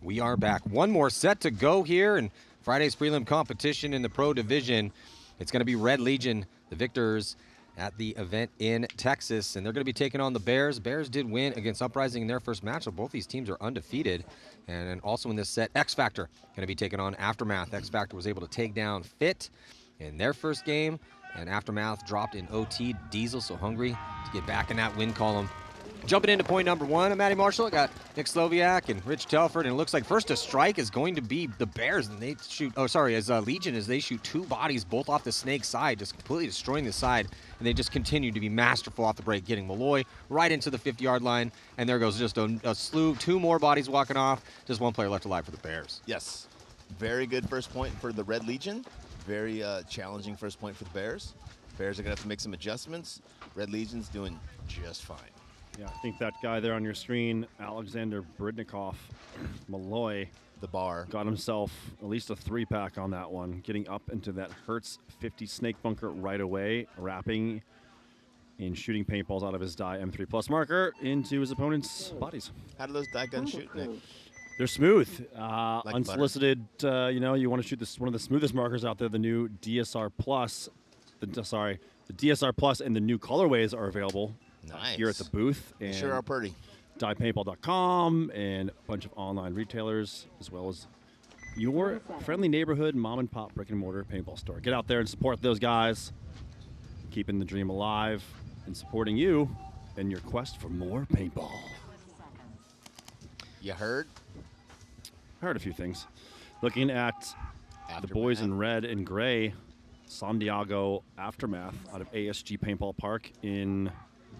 We are back. One more set to go here in Friday's prelim competition in the Pro Division. It's going to be Red Legion, the victors at the event in Texas, and they're going to be taking on the Bears. Bears did win against Uprising in their first match, so both these teams are undefeated. And then also in this set, X Factor going to be taking on Aftermath. X Factor was able to take down Fit in their first game, and Aftermath dropped in OT. Diesel so hungry to get back in that win column. Jumping into point number one, I'm Matty Marshall. I got Nick Sloviak and Rich Telford, and it looks like first to strike is going to be the Bears, and they shoot, as Legion, as they shoot two bodies both off the snake side, just completely destroying the side, and they just continue to be masterful off the break, getting Malloy right into the 50-yard line, and there goes just a slew, two more bodies walking off, just one player left alive for the Bears. Yes, very good first point for the Red Legion, very challenging first point for the Bears. Bears are going to have to make some adjustments. Red Legion's doing just fine. Yeah, I think that guy there on your screen, Alexander Bridnikov, Malloy, The bar. got himself at least a 3-pack on that one, getting up into that Hertz 50 snake bunker right away, wrapping and shooting paintballs out of his die M3 plus marker into his opponent's bodies. How do those die guns shoot, Nick? They're smooth, Like unsolicited. You want to shoot this one of the smoothest markers out there. The new DSR Plus, the DSR Plus and the new colorways are available. Nice. Here at the booth. They And sure are pretty. diepaintball.com and a bunch of online retailers, as well as your friendly neighborhood mom and pop brick and mortar paintball store. Get out there and support those guys, keeping the dream alive and supporting you in your quest for more paintball. You heard? I heard a few things. Looking at the boys in red and gray, San Diego Aftermath out of ASG Paintball Park in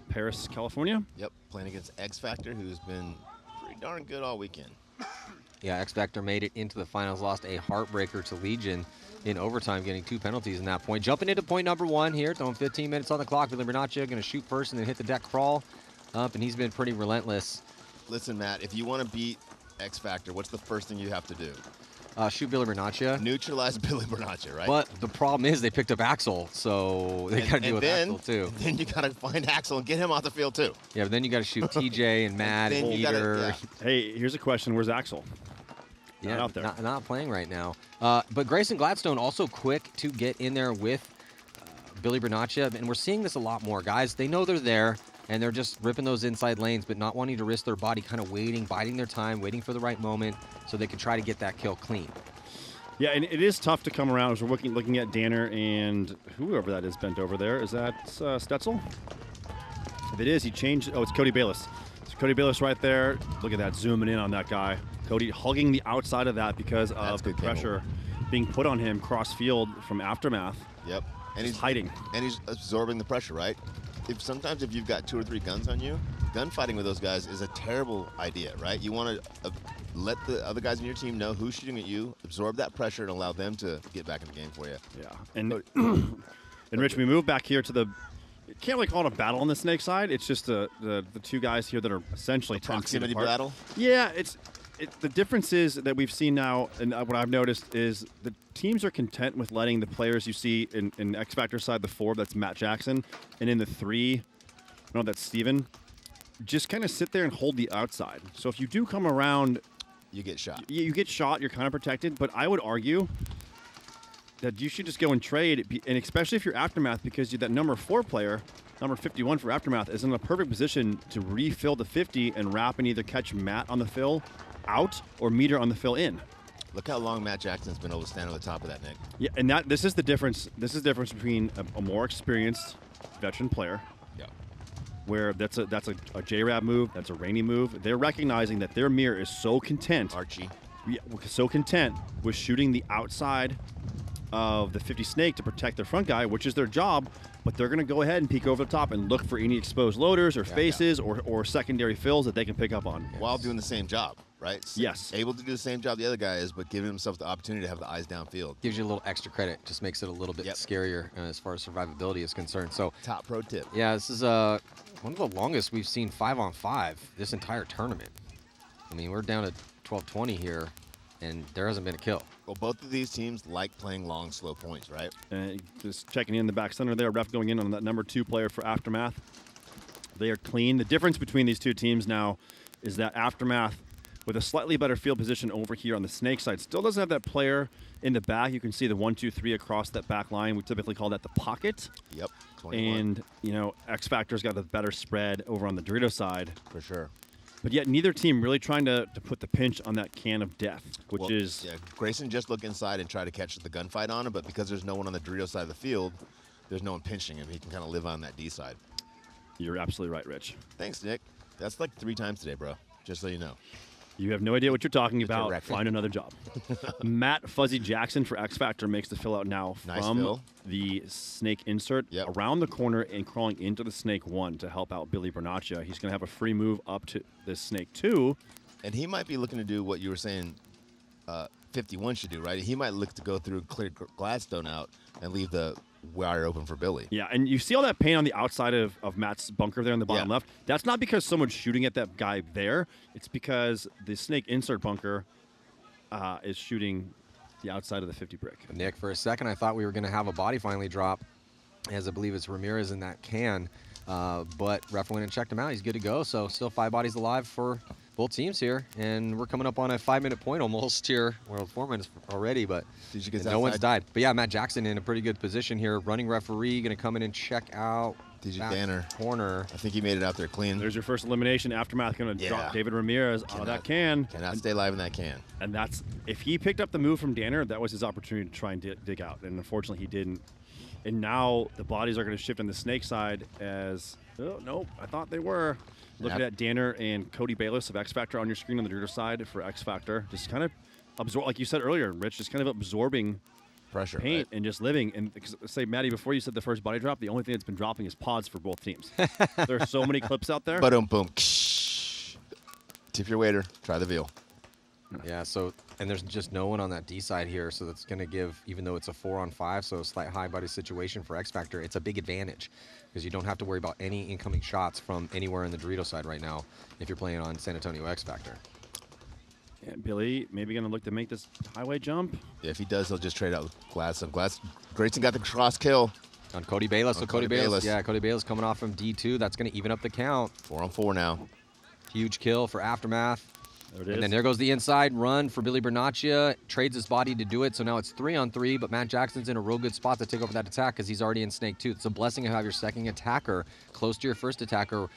Paris, California. Yep, playing against X Factor, who's been pretty darn good all weekend. Yeah, X Factor made it into the finals, lost a heartbreaker to Legion in overtime, getting 2 penalties in that point. Jumping into point number one here, throwing 15 minutes on the clock. Billy Bernaccia going to shoot first and then hit the deck crawl up, and he's been pretty relentless. Listen, Matt, if you want to beat X Factor, what's the first thing you have to do? Shoot Billy Bernaccia. Neutralize Billy Bernaccia, right? But the problem is they picked up Axel, so they got to deal with Axel too. Then you got to find Axel and get him off the field too. Yeah, but then you got to shoot TJ and Matt and Eater. Hey, here's a question. Where's Axel? Yeah, out there. Not playing right now. But Grayson Gladstone also quick to get in there with Billy Bernaccia, and we're seeing this a lot more. Guys, they know they're there, and they're just ripping those inside lanes, but not wanting to risk their body, kind of waiting, biding their time, waiting for the right moment so they can try to get that kill clean. Yeah, and it is tough to come around as we're looking at Danner and whoever that is bent over there. Is that Stetzel? If it is, he changed. Oh, it's Cody Bayless. So Cody Bayless right there. Look at that, zooming in on that guy. Cody hugging the outside of that because of the pressure being put on him cross field from Aftermath. Yep. And he's hiding. And he's absorbing the pressure, right? Sometimes if you've got 2 or 3 guns on you, gunfighting with those guys is a terrible idea, right? You want to let the other guys in your team know who's shooting at you, absorb that pressure, and allow them to get back in the game for you. Yeah. And and Rich, we move back here to the. Can't really call it a battle on the snake side. It's just the two guys here that are essentially 10 feet Proximity apart. battle? Yeah, the difference is that we've seen now, and what I've noticed is the teams are content with letting the players you see in X Factor side, the 4, that's Matt Jackson, and in the 3, no, that's Steven, just kind of sit there and hold the outside. So if you do come around, you get shot. You get shot, you're kind of protected, but I would argue that you should just go and trade, and especially if you're Aftermath, because that number 4 player, number 51 for Aftermath, is in a perfect position to refill the 50 and wrap and either catch Matt on the fill out or Meter on the fill in. Look how long Matt Jackson's been able to stand on the top of that, Nick. Yeah, and this is the difference. This is the difference between a more experienced veteran player, where that's a J-Rab move, that's a Rainy move. They're recognizing that their mirror is so content. Archie. Yeah, so content with shooting the outside of the 50 snake to protect their front guy, which is their job, but they're going to go ahead and peek over the top and look for any exposed loaders or faces or secondary fills that they can pick up on. While doing the same job, right? Yes. Able to do the same job the other guy is, but giving himself the opportunity to have the eyes downfield. Gives you a little extra credit, just makes it a little bit scarier as far as survivability is concerned. So top pro tip. Yeah, this is one of the longest we've seen 5-on-5 this entire tournament. I mean, we're down to 12:20 here, and there hasn't been a kill. Well, both of these teams like playing long, slow points, right? And just checking in the back center there, ref going in on that number 2 player for Aftermath. They are clean. The difference between these two teams now is that Aftermath with a slightly better field position over here on the snake side. Still doesn't have that player in the back. You can see the 1, 2, 3 across that back line. We typically call that the pocket. Yep. 21. And, you know, X Factor's got a better spread over on the Dorito side. For sure. But yet neither team really trying to put the pinch on that can of death, which is... Yeah, Grayson just look inside and try to catch the gunfight on him, but because there's no one on the Dorito side of the field, there's no one pinching him. He can kind of live on that D side. You're absolutely right, Rich. Thanks, Nick. That's like 3 times today, bro. Just so you know. You have no idea what you're talking about. record. Find another job. Matt Fuzzy Jackson for X Factor makes the fill out now Nice from fill. the snake insert Yep. around the corner and crawling into the snake 1 to help out Billy Bernaccia. He's going to have a free move up to the snake 2. And he might be looking to do what you were saying 51 should do, right? He might look to go through clear Gladstone out and leave the wire open for Billy. Yeah, and you see all that paint on the outside of Matt's bunker there in the bottom Yeah. left. That's not because someone's shooting at that guy there. It's because the snake insert bunker is shooting the outside of the 50 brick. Nick, for a second, I thought we were going to have a body finally drop, as I believe it's Ramirez in that can. But ref went and checked him out. He's good to go. So still 5 bodies alive for both teams here. And we're coming up on a 5-minute point almost here. We're 4 minutes already, but Did you get no one's died. But yeah, Matt Jackson in a pretty good position here. Running referee going to come in and check out DJ that Danner. corner. I think he made it out there clean. There's your first elimination. Aftermath going to Yeah. drop David Ramirez out of that can. Cannot stay alive in that can. And that's, if he picked up the move from Danner, that was his opportunity to try and dig out. And unfortunately, he didn't. And now the bodies are going to shift on the snake side as, oh, nope, I thought they were. Looking at Danner and Cody Bayless of X Factor on your screen on the Dorito side for X Factor. Just kind of absorb, like you said earlier, Rich, just kind of absorbing Pressure. paint Right? and just living. And because, say, Maddie, before you said the first body drop, the only thing that's been dropping is pods for both teams. There are so many clips out there. Boom, boom. Tip your waiter. Try the veal. Yeah, so, and there's just no one on that D side here, so that's going to give, even though it's a 4-on-5, so a slight high body situation for X Factor, it's a big advantage because you don't have to worry about any incoming shots from anywhere in the Dorito side right now if you're playing on San Antonio X Factor. And Billy maybe going to look to make this highway jump. Yeah, if he does, he'll just trade out with Gladstone. Grayson got the cross kill. On Cody Bayless, so On Cody Cody Bayless, Bayless. yeah, Cody Bayless coming off from D2, that's going to even up the count. 4-on-4 now. Huge kill for Aftermath. There it is. And then there goes the inside run for Billy Bernaccia. Trades his body to do it, so now it's 3-on-3, but Matt Jackson's in a real good spot to take over that attack because he's already in Snake 2. It's a blessing to have your second attacker close to your first attacker,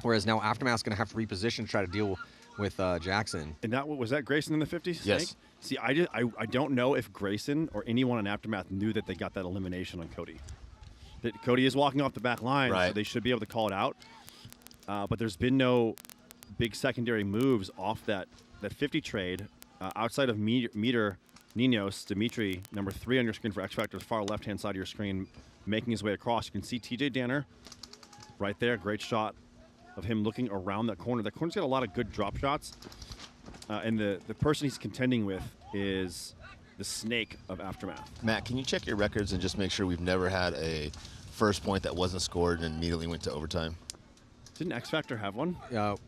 whereas now Aftermath's going to have to reposition to try to deal with Jackson. And that was that Grayson in the 50s? Yes. See, I don't know if Grayson or anyone in Aftermath knew that they got that elimination on Cody. That Cody is walking off the back line, so Right. they should be able to call it out. But there's been no big secondary moves off that 50 trade outside of Meter Ninos Dimitri, number 3 on your screen for X Factor's far left-hand side of your screen, making his way across. You can see TJ Danner right there. Great shot of him looking around that corner. That corner's got a lot of good drop shots. And the person he's contending with is the Snake of Aftermath. Matt, can you check your records and just make sure we've never had a first point that wasn't scored and immediately went to overtime? Didn't X Factor have one?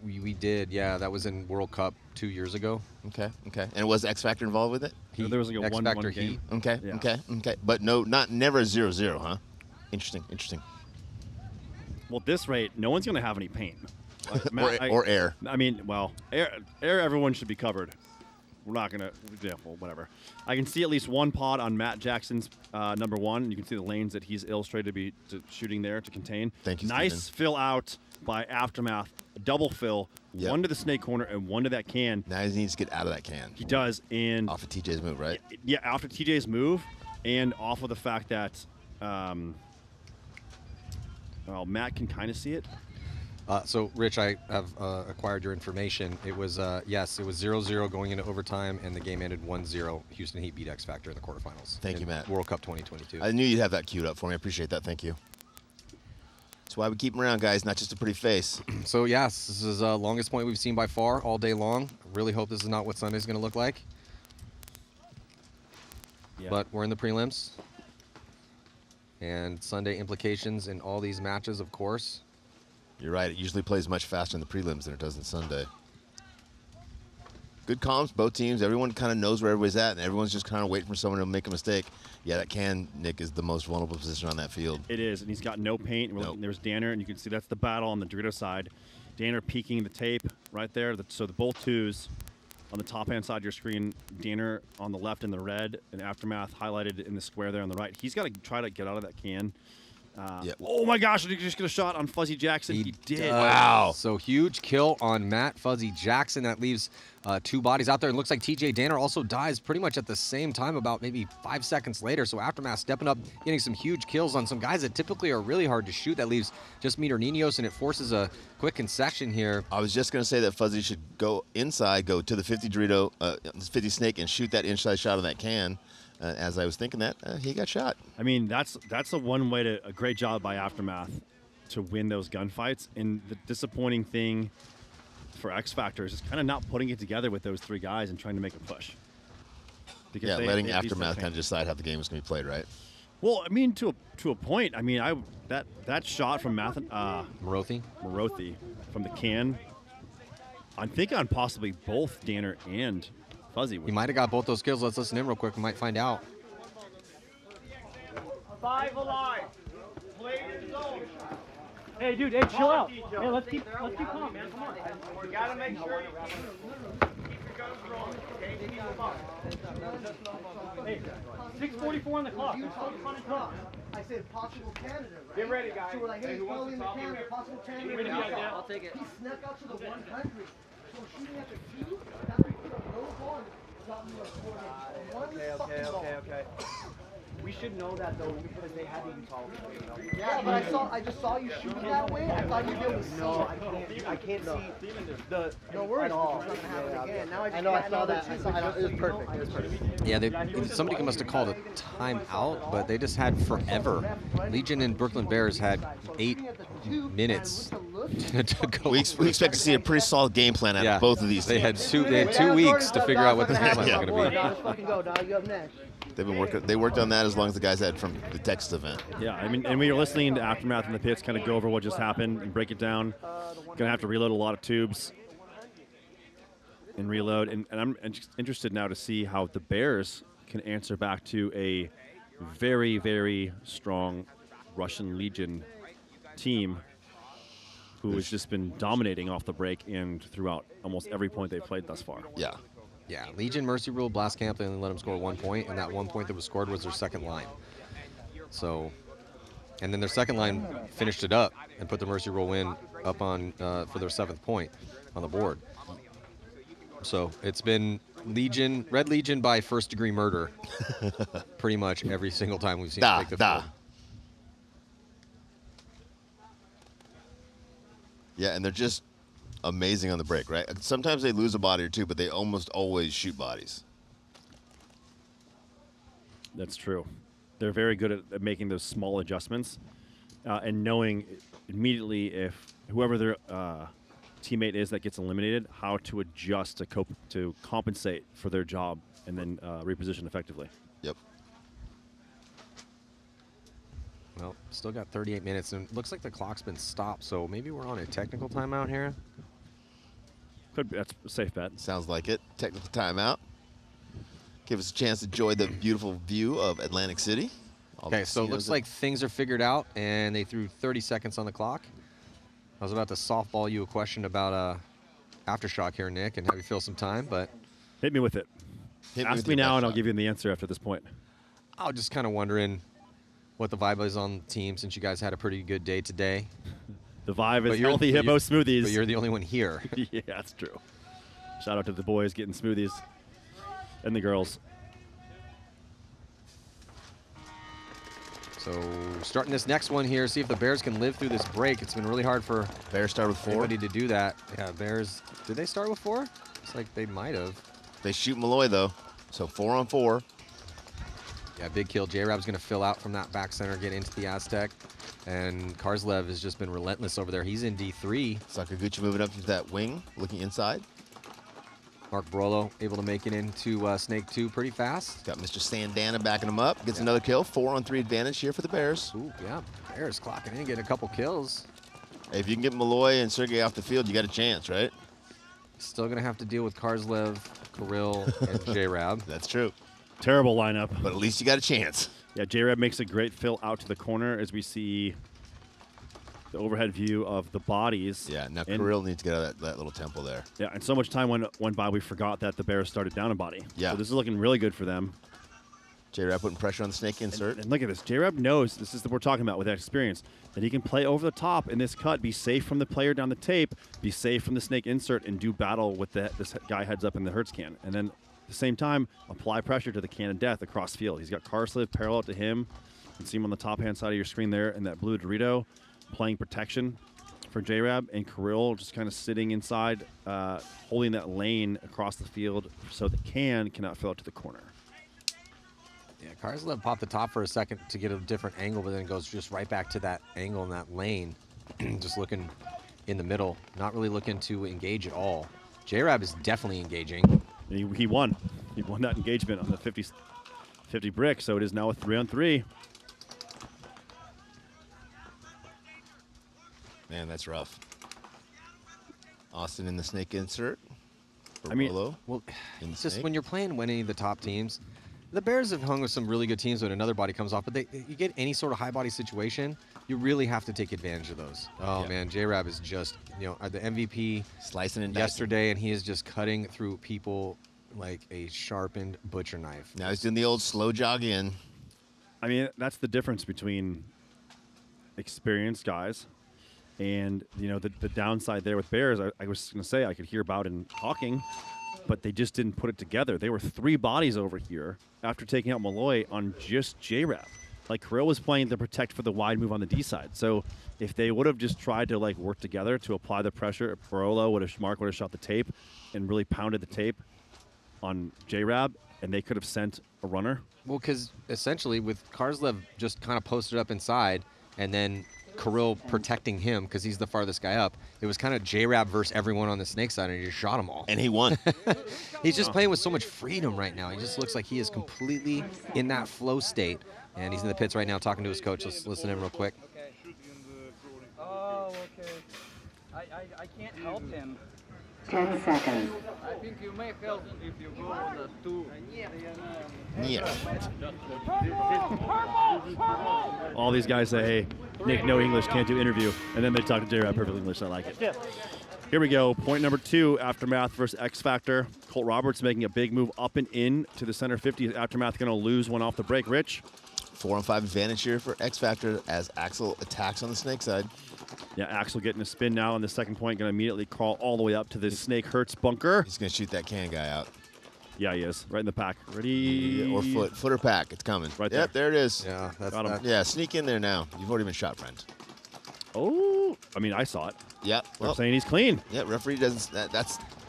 We did, yeah. That was in World Cup 2 years ago. Okay. And was X Factor involved with it? There was like a X 1-1 Factor game. Heat. Okay. Yeah. But never a 0-0, huh? Interesting. Well, at this rate, no one's going to have any paint. Matt, or air. I mean, well, air everyone should be covered. We're not going to, yeah, well, whatever. I can see at least one pod on Matt Jackson's number 1. You can see the lanes that he's illustrated to be shooting there to contain. Thank you, Nice Steven. fill out by Aftermath. A double fill. Yep. One to the snake corner and one to that can. Now he needs to get out of that can. He does. And Off of TJ's move, right? yeah, after TJ's move and off of the fact that well, Matt can kind of see it. So, Rich, I have acquired your information. It was, yes, it was 0-0 going into overtime, and the game ended 1-0. Houston Heat beat X Factor in the quarterfinals. Thank you, in Matt. World Cup 2022. I knew you'd have that queued up for me. I appreciate that. Thank you. That's why we keep him around, guys, not just a pretty face. So, yes, this is the longest point we've seen by far all day long. I really hope this is not what Sunday's going to look like. Yeah. But we're in the prelims. And Sunday implications in all these matches, of course. You're right. It usually plays much faster in the prelims than it does on Sunday. Good comms, both teams. Everyone kind of knows where everybody's at, and everyone's just kind of waiting for someone to make a mistake. Yeah, that can, Nick, is the most vulnerable position on that field. It is, and he's got no paint. Nope. There's Danner, and you can see that's the battle on the Dorito side. Danner peeking the tape right there. So the both twos On the top-hand side of your screen, Danner on the left in the red, and Aftermath highlighted in the square there on the right. He's got to try to get out of that can. Oh my gosh, did he just get a shot on Fuzzy Jackson? He did. Wow. So huge kill on Matt Fuzzy Jackson. That leaves 2 bodies out there. It looks like TJ Danner also dies pretty much at the same time, about maybe 5 seconds later. So Aftermath stepping up, getting some huge kills on some guys that typically are really hard to shoot. That leaves just Meter Ninos, and it forces a quick concession here. I was just going to say that Fuzzy should go inside, go to the 50 Dorito, 50 Snake, and shoot that inside shot on that can. As I was thinking that, he got shot. I mean, that's a one way to a great job by Aftermath to win those gunfights. And the disappointing thing for X Factor is just kind of not putting it together with those 3 guys and trying to make a push. Because Yeah, letting Aftermath kind of decide how the game is going to be played, right? Well, I mean, to a point. I mean, that shot from Marothi from the can, I'm thinking on possibly both Danner and Fuzzy. He might have got both those kills. Let's listen in real quick. We might find out. 5 alive. Play in zone. Hey, dude, hey, chill out. Hey, let's keep calm, man. Come on. You gotta make sure you keep your guns rolling. Okay, keep them up. Hey, 6:44 on the clock. There's still fun and tough. I said possible Canada, right? Get ready, guys. So we're like, hey, Who wants follow to in the top Canada, here? possible Canada. Ready to be out there? I'll take it. He snuck out to the 100. So shooting at the 2, that would put a low ball and drop me a 4 Okay. We should know that though because they had to use all of it. Yeah, but I just saw you shooting that way. I thought you'd be able to see. No, I can't see the No worries. at all. It's not gonna happen again. Now I just I know, I can't saw know that. It was perfect. It was perfect. Yeah, somebody must have called a timeout, but they just had forever. Legion and Brooklyn Bears had 8 minutes to go. We expect to see a pretty solid game plan out of both of these They teams. had 2 weeks to figure out what the game was Yeah. going to be. Let's fucking go, dog. You up next. They worked on that as long as the guys had from the Texas event. Yeah, I mean, and we were listening to Aftermath in the pits kind of go over what just happened and break it down. Gonna have to reload a lot of tubes and reload. And I'm just interested now to see how the Bears can answer back to a very, very strong Russian Legion team who has just been dominating off the break and throughout almost every point they've played thus far. Yeah. Yeah, Legion Mercy ruled Blast Camp. They only let them score 1 point, and that 1 point that was scored was their second line. So, and then their second line finished it up and put the Mercy Rule win up on for their 7th point on the board. So it's been Legion, Red Legion by first-degree murder, pretty much every single time we've seen them take the field. Yeah, and they're just amazing on the break, right? Sometimes they lose a body or 2, but they almost always shoot bodies. That's true. They're very good at making those small adjustments and knowing immediately if whoever their teammate is that gets eliminated, how to adjust to compensate for their job and then reposition effectively. Yep. Well, still got 38 minutes, and it looks like the clock's been stopped, so maybe we're on a technical timeout here. Could be, that's a safe bet. Sounds like it. Technical timeout. Give us a chance to enjoy the beautiful view of Atlantic City. Okay, so it looks like things are figured out, and they threw 30 seconds on the clock. I was about to softball you a question about Aftershock here, Nick, and have you fill some time, but... Hit me with it. Ask me now, and I'll give you the answer after this point. I was just kind of wondering what the vibe is on the team since you guys had a pretty good day today. The vibe is healthy hippo smoothies. But you're the only one here. Yeah, that's true. Shout out to the boys getting smoothies and the girls. So starting this next one here, see if the Bears can live through this break. It's been really hard for Bears start with 4. anybody to do that. Yeah, Bears, did they start with 4? It's like they might have. They shoot Malloy, though. So 4 on 4. Yeah, big kill. J-Rab's going to fill out from that back center, get into the Aztec. And Karslev has just been relentless over there. He's in D3. Sakaguchi moving up to that wing, looking inside. Mark Brolo able to make it into Snake 2 pretty fast. Got Mr. Sandana backing him up. Gets another kill. 4 on 3 advantage here for the Bears. Ooh, yeah, Bears clocking in, getting a couple kills. Hey, if you can get Malloy and Sergey off the field, you got a chance, right? Still going to have to deal with Karslev, Kirill, and J-Rab. That's true. Terrible lineup. But at least you got a chance. Yeah, J-Rab makes a great fill out to the corner as we see the overhead view of the bodies. Yeah, now And- Kirill needs to get out of that little temple there. Yeah, and so much time went by, we forgot that the Bears started down a body. Yeah. So this is looking really good for them. J-Rab putting pressure on the snake insert. And look at this. J-Rab knows, this is what we're talking about with that experience, that he can play over the top in this cut, be safe from the player down the tape, be safe from the snake insert, and do battle with this guy heads up in the Hertz can. And then at the same time, apply pressure to the can of death across field. He's got Karsliv parallel to him. You can see him on the top-hand side of your screen there in that blue Dorito, playing protection for J-Rab, and Kirill just kind of sitting inside, holding that lane across the field so the can cannot fill out to the corner. Yeah, Karslev popped the top for a second to get a different angle, but then it goes just right back to that angle in that lane, just looking in the middle, not really looking to engage at all. J-Rab is definitely engaging. He won. He won that engagement on the 50 brick, so it is now a 3-on-3. Man, that's rough. Austin in the snake insert. I mean, Barolo Well, in it's just snake. when you're playing any of the top teams, the Bears have hung with some really good teams when another body comes off, but you get any sort of high body situation, you really have to take advantage of those. Oh, Yeah. man, J-Rab is just, the MVP Slicing and dicing. yesterday, and he is just cutting through people like a sharpened butcher knife. Now he's doing the old slow jog in. I mean, that's the difference between experienced guys and, the downside there with Bears. I was going to say I could hear about in talking, but they just didn't put it together. They were 3 bodies over here after taking out Malloy on just J-Rab. Like, Kirill was playing the protect for the wide move on the D side. So if they would have just tried to, work together to apply the pressure, Mark would have shot the tape and really pounded the tape on J-Rab, and they could have sent a runner. Well, because essentially with Karslev just kind of posted up inside and then Kirill protecting him because he's the farthest guy up, it was kind of J-Rab versus everyone on the snake side, and he just shot them all. And he won. He's just playing with so much freedom right now. He just looks like he is completely in that flow state, and he's in the pits right now talking to his coach. Let's listen to him real quick. Okay. Oh, okay. I can't help him. 10 seconds. I think you may help if you go on the 2. Yeah. All these guys say, hey, Nick, no English, can't do interview. And then they talk to J-Rab perfect English. I like it. Here we go. Point number 2, Aftermath versus X Factor. Colt Roberts making a big move up and in to the center 50. Aftermath going to lose one off the break. Rich? 4-on-5 advantage here for X Factor as Axel attacks on the snake side. Yeah, Axel getting a spin now on the second point. Going to immediately crawl all the way up to the Snake Hertz bunker. He's going to shoot that can guy out. Yeah, he is. Right in the pack. Ready? Or foot or pack. It's coming. Right Yep, there it is. Yeah, that's Got him. that. Yeah, sneak in there now. You've already been shot, friend. Oh, I mean, I saw it. Yep. They're Well, saying he's clean. yeah, referee doesn't.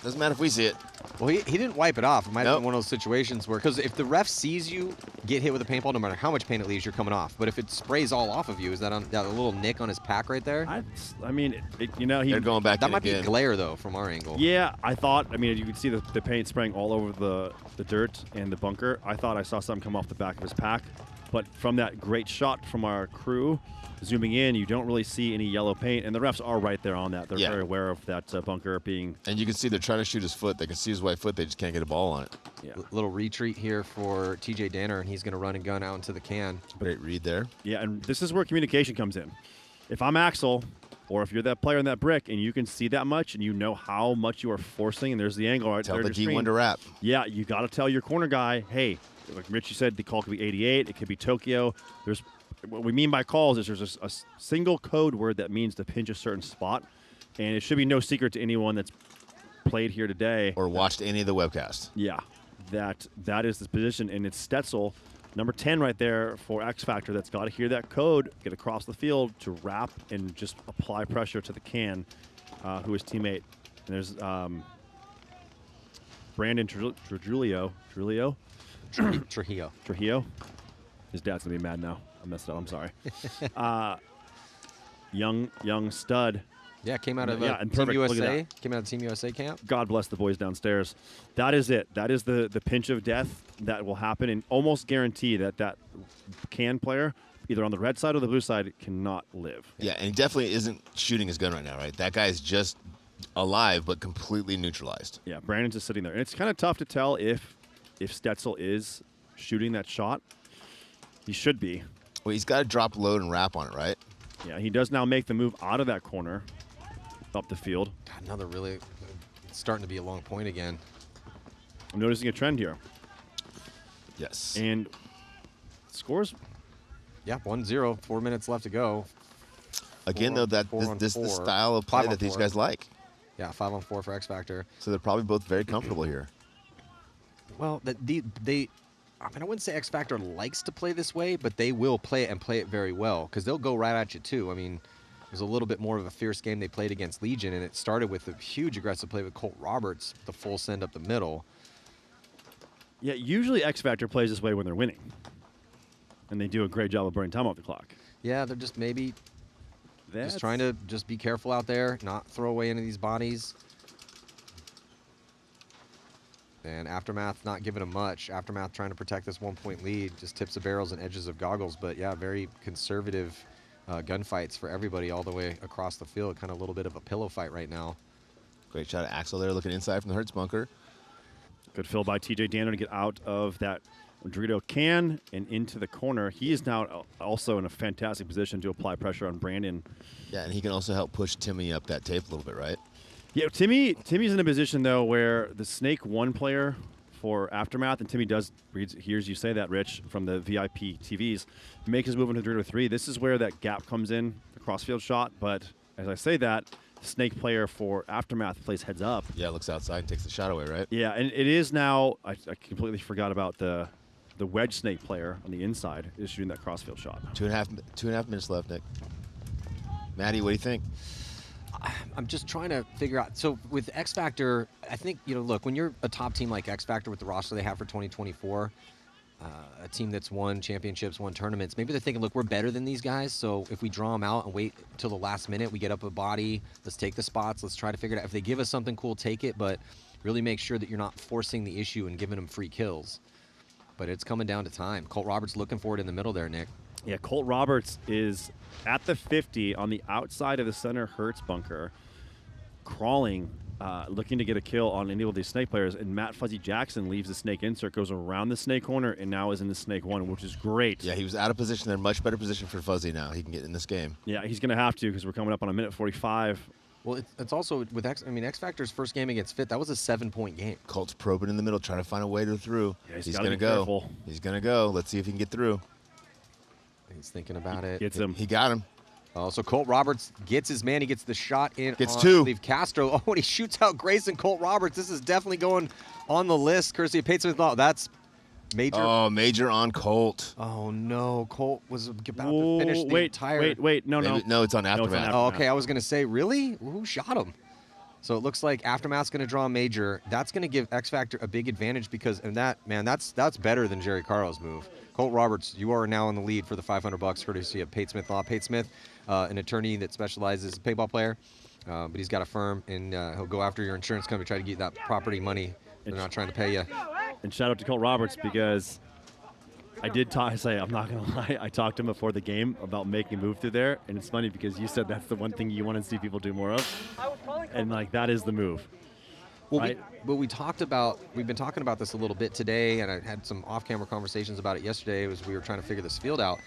Doesn't matter if we see it. Well, he didn't wipe it off. It might have Nope. been one of those situations where, because if the ref sees you get hit with a paintball, no matter how much paint it leaves, you're coming off. But if it sprays all off of you, is that a little nick on his pack right there? I mean, he. They're going back That in might be again. glare, though, from our angle. Yeah, I thought. I mean, you could see the paint spraying all over the dirt and the bunker. I thought I saw something come off the back of his pack, but from that great shot from our crew, zooming in, you don't really see any yellow paint, and the refs are right there on that. They're Yeah. very aware of that bunker being. And you can see they're trying to shoot his foot. They can see his white foot. They just can't get a ball on it. Yeah. Little retreat here for TJ Danner, and he's going to run and gun out into the can. Great read there. Yeah, and this is where communication comes in. If I'm Axel, or if you're that player in that brick, and you can see that much, and you know how much you are forcing, and there's the angle right Tell there. the on your screen. D1 to wrap. Yeah, you got to tell your corner guy, hey, like Richie said, the call could be 88, it could be Tokyo. What we mean by calls is there's a single code word that means to pinch a certain spot, and it should be no secret to anyone that's played here today. Or watched any of the webcasts. Yeah, that is the position, and it's Stetzel, number 10 right there for X Factor. That's got to hear that code, get across the field to wrap and just apply pressure to the can, who is teammate. And there's Brandon Trujillo. Trujillo. His dad's gonna be mad now. I messed up. I'm sorry. Young stud. Yeah, came out of Yeah, and Team perfect. Look at USA. that. Came out of Team USA camp. God bless the boys downstairs. That is it. That is the pinch of death that will happen, and almost guarantee that can player, either on the red side or the blue side, cannot live. Yeah, and he definitely isn't shooting his gun right now, right? That guy is just alive but completely neutralized. Yeah, Brandon's just sitting there, and it's kind of tough to tell if Stetzel is shooting that shot. He should be. Well, he's got to drop load and wrap on it, right? Yeah, he does now make the move out of that corner, up the field. God, another really it's starting to be a long point again. I'm noticing a trend here. Yes. And scores. Yeah, 1-0, 4 minutes left to go. Again, Four though, on this is the four. style of play 5 on that these 4. guys like. Yeah, 5-on-4 for X Factor. So they're probably both very comfortable here. Well, I mean, I wouldn't say X Factor likes to play this way, but they will play it and play it very well because they'll go right at you too. I mean, it was a little bit more of a fierce game they played against Legion, and it started with a huge aggressive play with Colt Roberts, the full send up the middle. Yeah, usually X Factor plays this way when they're winning. And they do a great job of burning time off the clock. Yeah, they're just maybe just trying to just be careful out there, not throw away any of these bodies. And Aftermath not giving them much. Aftermath trying to protect this 1-point lead. Just tips of barrels and edges of goggles. But yeah, very conservative gunfights for everybody all the way across the field. Kind of a little bit of a pillow fight right now. Great shot at Axel there, looking inside from the Hertz bunker. Good fill by TJ Danner to get out of that Dorito can and into the corner. He is now also in a fantastic position to apply pressure on Brandon. Yeah, and he can also help push Timmy up that tape a little bit, right? Yeah, Timmy's in a position, though, where the Snake 1 player for Aftermath, and Timmy hears you say that, Rich, from the VIP TVs, make his move into Dorito 3. This is where that gap comes in, the crossfield shot. But as I say that, Snake player for Aftermath plays heads up. Yeah, looks outside and takes the shot away, right? Yeah, and it is now, I completely forgot about the wedge Snake player on the inside is shooting that crossfield shot. 2.5 minutes left, Nick. Maddie, what do you think? I'm just trying to figure out. So with X Factor, I think, look, when you're a top team like X Factor with the roster they have for 2024, a team that's won championships, won tournaments, maybe they're thinking, look, we're better than these guys. So if we draw them out and wait till the last minute, we get up a body, let's take the spots, let's try to figure it out. If they give us something cool, take it, but really make sure that you're not forcing the issue and giving them free kills. But it's coming down to time. Colt Roberts looking for it in the middle there, Nick. Yeah, Colt Roberts is at the 50 on the outside of the center Hertz bunker, crawling, looking to get a kill on any of these Snake players. And Matt Fuzzy Jackson leaves the Snake insert, goes around the Snake corner, and now is in the Snake 1, which is great. Yeah, he was out of position there. Much better position for Fuzzy now. He can get in this game. Yeah, he's going to have to because we're coming up on 1:45. Well, it's also with X Factor's first game against Fit, that was a 7-point game. Colt's probing in the middle, trying to find a way through. Yeah, he's going to go. Careful. He's going to go. Let's see if he can get through. He's thinking about it. Gets him. He got him. Oh, so Colt Roberts gets his man. He gets the shot in. Gets on, two. I believe Castro. Oh, and he shoots out Grayson. Colt Roberts. This is definitely going on the list, courtesy of Pate Smith. Oh, that's major. Oh, major on Colt. Oh, no. Colt was about to finish the entire. Wait. No. No, it's on Aftermath. Oh, okay. I was going to say, really? Who shot him? So it looks like Aftermath's going to draw a major. That's going to give X Factor a big advantage because, and that's better than Jerry Caro's move. Colt Roberts, you are now in the lead for the $500 courtesy of Pate Smith Law. Pate Smith, an attorney that specializes in paintball player, but he's got a firm, and he'll go after your insurance company, try to get that property money. They're not trying to pay you. And shout out to Colt Roberts because I did say, I'm not going to lie, I talked to him before the game about making a move through there, and it's funny because you said that's the one thing you want to see people do more of, and that is the move. Well, right? we've been talking about this a little bit today, and I had some off-camera conversations about it yesterday as we were trying to figure this field out.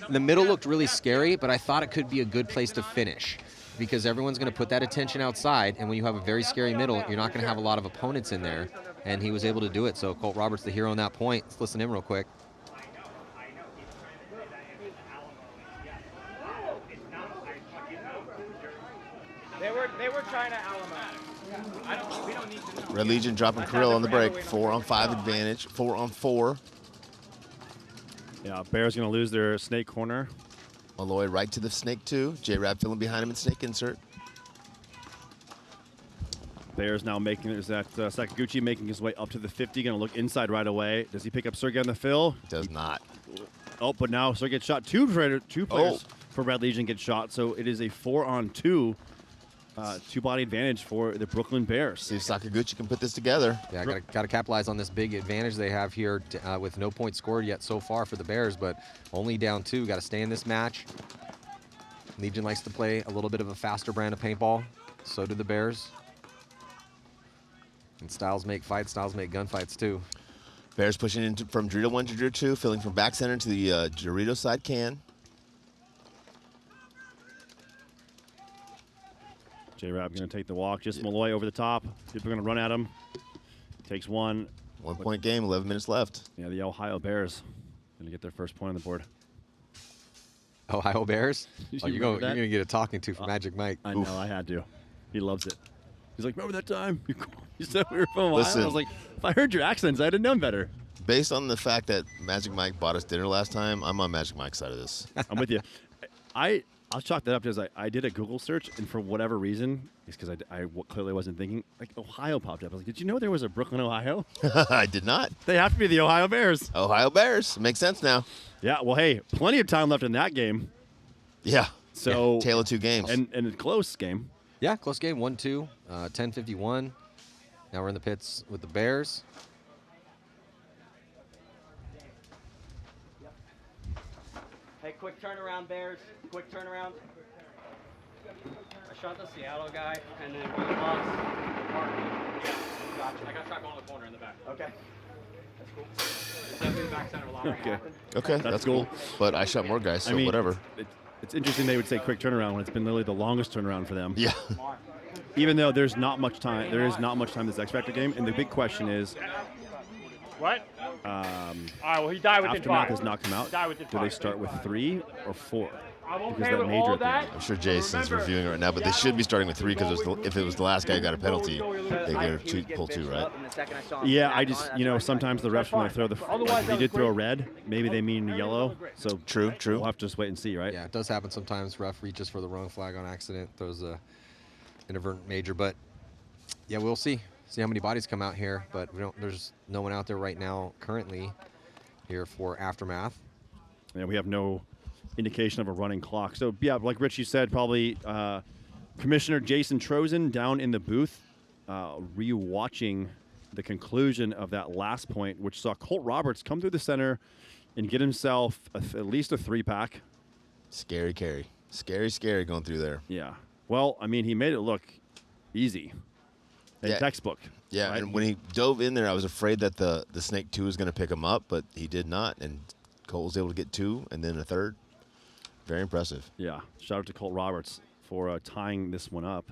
The middle looked really scary, but I thought it could be a good place to finish because everyone's going to put that attention outside, and when you have a very scary middle, you're not going to have a lot of opponents in there, and he was able to do it. So Colt Roberts, the hero on that point. Let's listen in real quick. They were trying to Alamo. We don't need to know. Red Legion dropping Krill on the break. 4-on-5 advantage. 4-on-4. Yeah, Bears going to lose their Snake corner. Malloy right to the Snake 2. J-Rab filling behind him in Snake insert. Bears now making, there's that Sakaguchi making his way up to the 50. Going to look inside right away. Does he pick up Sergey on the fill? Does not. Oh, but now Sergey gets shot. Two players for Red Legion get shot. So it is a 4-on-2. Two-body advantage for the Brooklyn Bears. See if Sakaguchi can put this together. Yeah, got to capitalize on this big advantage they have here with no points scored yet so far for the Bears, but only down 2. Got to stay in this match. Legion likes to play a little bit of a faster brand of paintball. So do the Bears. And styles make fights, styles make gunfights too. Bears pushing into from Dorito 1 to Dorito 2, filling from back center to the Dorito side can. J-Rab going to take the walk. Just Malloy over the top. People are going to run at him. Takes one. 1 point game, 11 minutes left. Yeah, the Ohio Bears going to get their first point on the board. Ohio Bears? You Oh, you're remember going that? to get a talking to from Magic Mike. I know, I had to. He loves it. He's like, remember that time? You said we were from Ohio? Listen. I was like, if I heard your accents, I'd have known better. Based on the fact that Magic Mike bought us dinner last time, I'm on Magic Mike's side of this. I'm with you. I'll chalk that up because I did a Google search, and for whatever reason, it's because I clearly wasn't thinking, like, Ohio popped up. I was like, did you know there was a Brooklyn, Ohio? I did not. They have to be the Ohio Bears. Ohio Bears. Makes sense now. Yeah, well, hey, plenty of time left in that game. Yeah. So Tale of two games. And a close game. Yeah, close game, 1-2, 10:51. Now we're in the pits with the Bears. Hey, quick turnaround, Bears. Quick turnaround. I shot the Seattle guy, and then we lost Mark. Yeah, gotcha. I got shot going to the corner in the back. Okay. That's cool. It's definitely the back center a lot right Okay. now. Okay, That's that's cool. But I shot more guys, so whatever. It's interesting they would say quick turnaround when it's been literally the longest turnaround for them. Yeah. Even though there's not much time, there is not much time this X Factor game, and the big question is, What? All right, well, he died within Aftermath 5. has not come out. Die within Do they 5. start with 3 or 4? I'm Because okay that with major all at the that. end. I'm sure Jason's reviewing it right now, but they should be starting with 3 because if it was the last guy who got a penalty, they get pull 2, right? Yeah, I just, sometimes the refs, when they throw if they did throw a red, maybe they mean yellow. So True. we'll have to just wait and see, right? Yeah, it does happen sometimes. Ref reaches for the wrong flag on accident, throws a inadvertent major. But, yeah, we'll see. See how many bodies come out here. But there's no one out there right now currently here for Aftermath. Yeah, we have no indication of a running clock. So, yeah, like Rich, you said, probably Commissioner Jason Trozen down in the booth re-watching the conclusion of that last point, which saw Colt Roberts come through the center and get himself at least a 3-pack. Scary carry. Scary going through there. Yeah. Well, I mean, he made it look easy. A Yeah. textbook. Yeah, right? and when he dove in there, I was afraid that the Snake 2 was going to pick him up, but he did not, and Colt was able to get 2 and then a 3rd. Very impressive, Yeah. Shout out to Colt Roberts for tying this one up.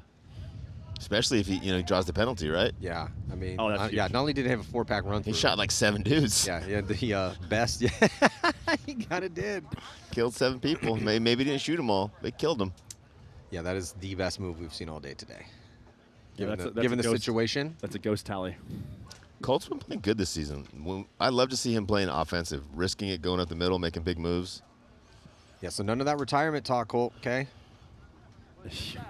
especially if he draws the penalty, right? Yeah, I mean, Oh, that's yeah, huge. not only did he have a 4-pack run through. He shot like 7 dudes. Yeah, he had the best. Yeah, he kind of did. Killed 7 people. Maybe didn't shoot them all. They killed them. Yeah, that is the best move we've seen all day today. Yeah, Given that's the, a given the ghost- situation. That's a ghost tally. Colt's been playing good this season. I love to see him playing offensive, risking it, going up the middle, making big moves. Yeah, so none of that retirement talk, Colt, okay?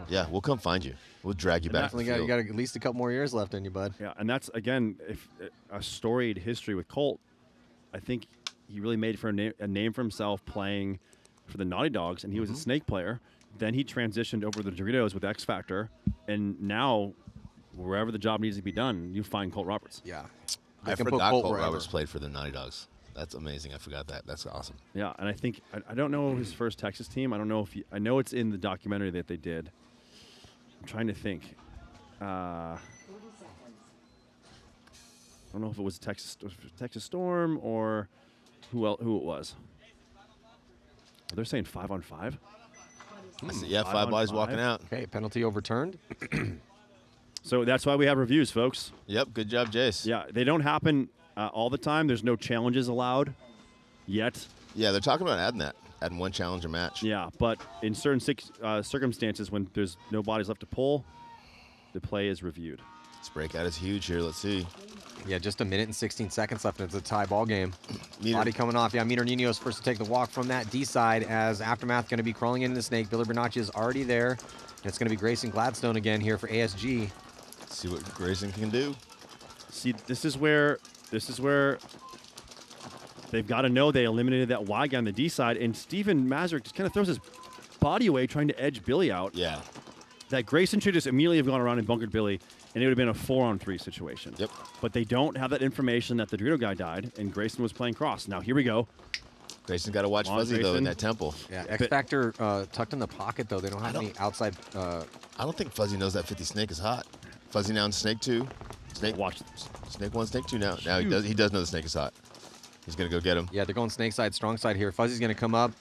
Yeah, we'll come find you. We'll drag you back. to the Definitely got field. at least a couple more years left in you, bud. Yeah, and that's, again, if a storied history with Colt. I think he really made for a name for himself playing for the Naughty Dogs, and he was a Snake player. Then he transitioned over to the Doritos with X Factor, and now wherever the job needs to be done, you find Colt Roberts. Yeah. I They can put forgot Colt Colt wherever. Roberts played for the Naughty Dogs. That's amazing. I forgot that. That's awesome. Yeah, and I think I don't know his first Texas team. I don't know if I know it's in the documentary that they did. I'm trying to think. I don't know if it was Texas Storm or who it was. They're saying 5-on-5. I see, yeah, 5 5 on bodies 5. walking out. Okay, penalty overturned. So that's why we have reviews, folks. Yep, good job, Jace. Yeah, they don't happen all the time. There's no challenges allowed yet. Yeah, they're talking about adding 1 challenger match. Yeah, but in certain circumstances, when there's no bodies left to pull, the play is reviewed. This breakout is huge here. Let's see. Yeah, just 1 minute and 16 seconds left, and it's a tie ball game. Meter- Body coming off. Yeah, Meter Nino's first to take the walk from that D side as Aftermath going to be crawling into the Snake. Billy Bernacci is already there. And it's going to be Grayson Gladstone again here for ASG. See what Grayson can do. See, this is where they've got to know they eliminated that Y guy on the D side, and Steven Mazurek just kind of throws his body away trying to edge Billy out. Yeah. That Grayson should just immediately have gone around and bunkered Billy, and it would have been a 4-on-3 situation. Yep. But they don't have that information that the Dorito guy died, and Grayson was playing cross. Now, here we go. Grayson's got to watch Come on, Fuzzy, though, Grayson. in that temple. Yeah, X Factor tucked in the pocket, though. They don't have I any outside. I don't think Fuzzy knows that 50 Snake is hot. Fuzzy now in Snake 2. Snake Watch. Snake 1, Snake 2 now. Now he does know the Snake is hot. He's going to go get him. Yeah, they're going Snake side, strong side here. Fuzzy's going to come up.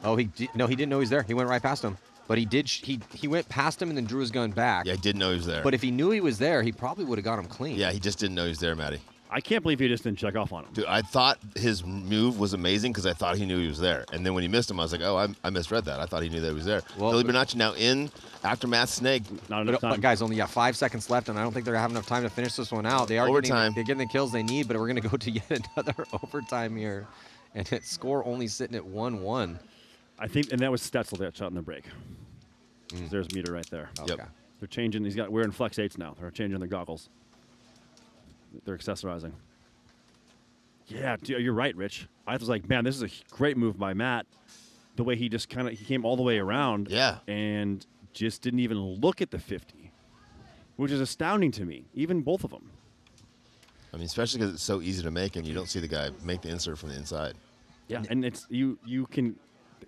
Oh, no, he didn't know he's there. He went right past him. But he went past him and then drew his gun back. Yeah, I didn't know he was there. But if he knew he was there, he probably would have got him clean. Yeah, he just didn't know he was there, Matty. I can't believe he just didn't check off on him. Dude, I thought his move was amazing because I thought he knew he was there. And then when he missed him, I was like, oh, I misread that. I thought he knew that he was there. Well, Billy Bernacchi now in Aftermath Snake. Not enough But time. guys, only got 5 seconds left, and I don't think they're having enough time to finish this one out. They are Overtime. They're getting the kills they need, but we're going to go to yet another overtime here. And its score only sitting at 1-1. I think, and that was Stetzel that shot in the break. There's Meter right there. Yep. Okay. They're changing. We're in Flex 8s now. They're changing their goggles. They're accessorizing. Yeah, you're right, Rich. I was like, man, this is a great move by Matt. The way he just he came all the way around. Yeah. And just didn't even look at the 50, which is astounding to me. Even both of them. I mean, especially because it's so easy to make, and you don't see the guy make the insert from the inside. Yeah, and it's you can,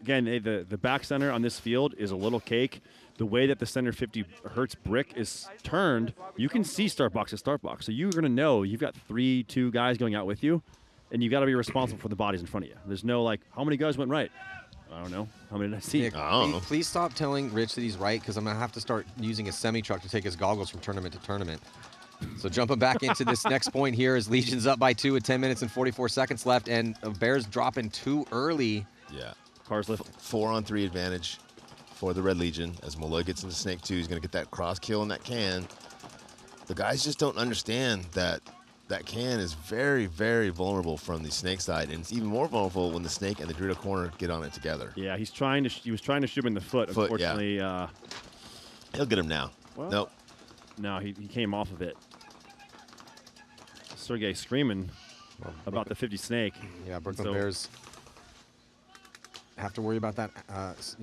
again, the back center on this field is a little cake. The way that the center 50 hertz brick is turned, you can see start box to start box. So you're going to know you've got 3-2 guys going out with you, and you got to be responsible for the bodies in front of you. There's no like, how many guys went right? I don't know. How many did I see? Nick, I don't know. please stop telling Rich that he's right, because I'm going to have to start using a semi-truck to take his goggles from tournament to tournament. So jumping back into this next point here is Legion's up by 2 with 10 minutes and 44 seconds left, and Bears dropping too early. Yeah. Cars lift. 4-on-3 advantage for the Red Legion. As Malloy gets into Snake 2, he's going to get that cross kill in that can. The guys just don't understand that that can is very, very vulnerable from the Snake side, and it's even more vulnerable when the Snake and the Dorito corner get on it together. Yeah, he was trying to shoot him in the foot. Foot, yeah. Unfortunately, He'll get him now. Well, Nope. no, he came off of it. Sergey screaming about the 50 Snake. Yeah, Brooklyn So- Bears have to worry about that.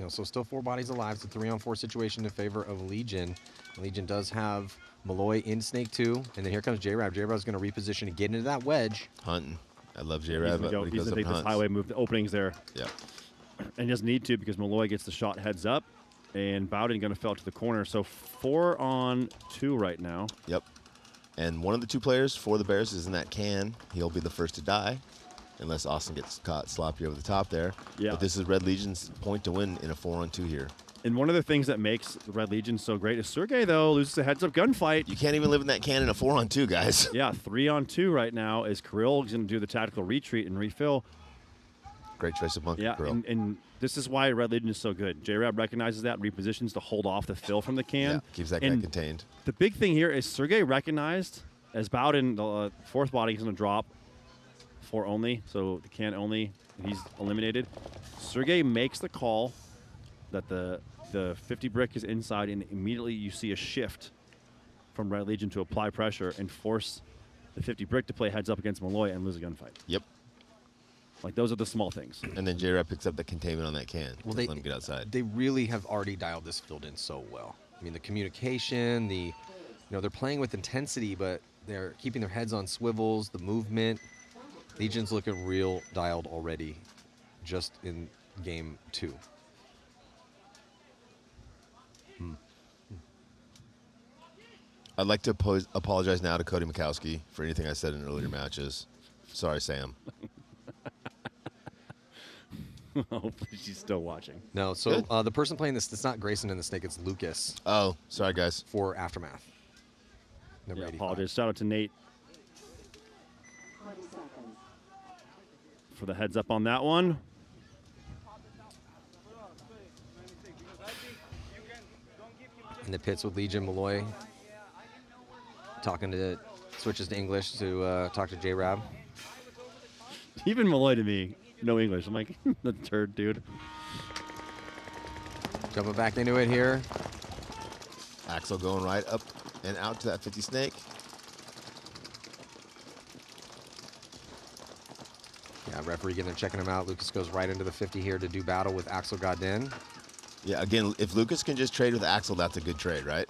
So still 4 bodies alive. It's a 3-on-4 situation in favor of Legion. Legion does have Malloy in Snake 2, and then here comes J-Rab. J-Rab's going to reposition and get into that wedge. Hunting. I love He's J-Rab going when he to goes up take and this hunts. highway move. The openings there. Yeah. And he doesn't need to because Malloy gets the shot heads up, and Bowden going to fell to the corner. So 4-on-2 right now. Yep. And one of the 2 players for the Bears is in that can. He'll be the first to die, unless Austin gets caught sloppy over the top there. Yeah. But this is Red Legion's point to win in a 4-on-2 here. And one of the things that makes the Red Legion so great is Sergey, though, loses a heads-up gunfight. You can't even live in that can in a 4-on-2, guys. Yeah, 3-on-2 right now as Kirill is going to do the tactical retreat and refill. Great choice of bunker Yeah, grill. and this is why Red Legion is so good. J-Rab recognizes that, repositions to hold off the fill from the can. Yeah, keeps that guy And contained. the big thing here is Sergey recognized as Bowden, the 4th body is going to drop 4 only, so the can only, and he's eliminated. Sergey makes the call that the 50 brick is inside, and immediately you see a shift from Red Legion to apply pressure and force the 50 brick to play heads up against Malloy and lose a gunfight. Yep. Like, those are the small things. And then J-Rab picks up the containment on that can. Well, Let him get outside. They really have already dialed this field in so well. I mean, the communication, they're playing with intensity, but they're keeping their heads on swivels, the movement. Legion's looking real dialed already just in game 2. I'd like to apologize now to Cody Mikowski for anything I said in earlier matches. Sorry, Sam. Hopefully she's still watching. No, so Good. the person playing this, it's not Grayson in the Snake, it's Lucas Oh, sorry, guys. for Aftermath. Number Yeah, 85. apologies. Shout out to Nate 20 seconds. for the heads up on that one. In the pits with Legion, Malloy switches to English to talk to J-Rab. Even Malloy to me, no English. I'm like, the turd, dude. Jumping back into it here. Axel going right up and out to that 50 Snake. Yeah, referee getting there checking him out. Lucas goes right into the 50 here to do battle with Axel Godin. Yeah, again, if Lucas can just trade with Axel, that's a good trade, right?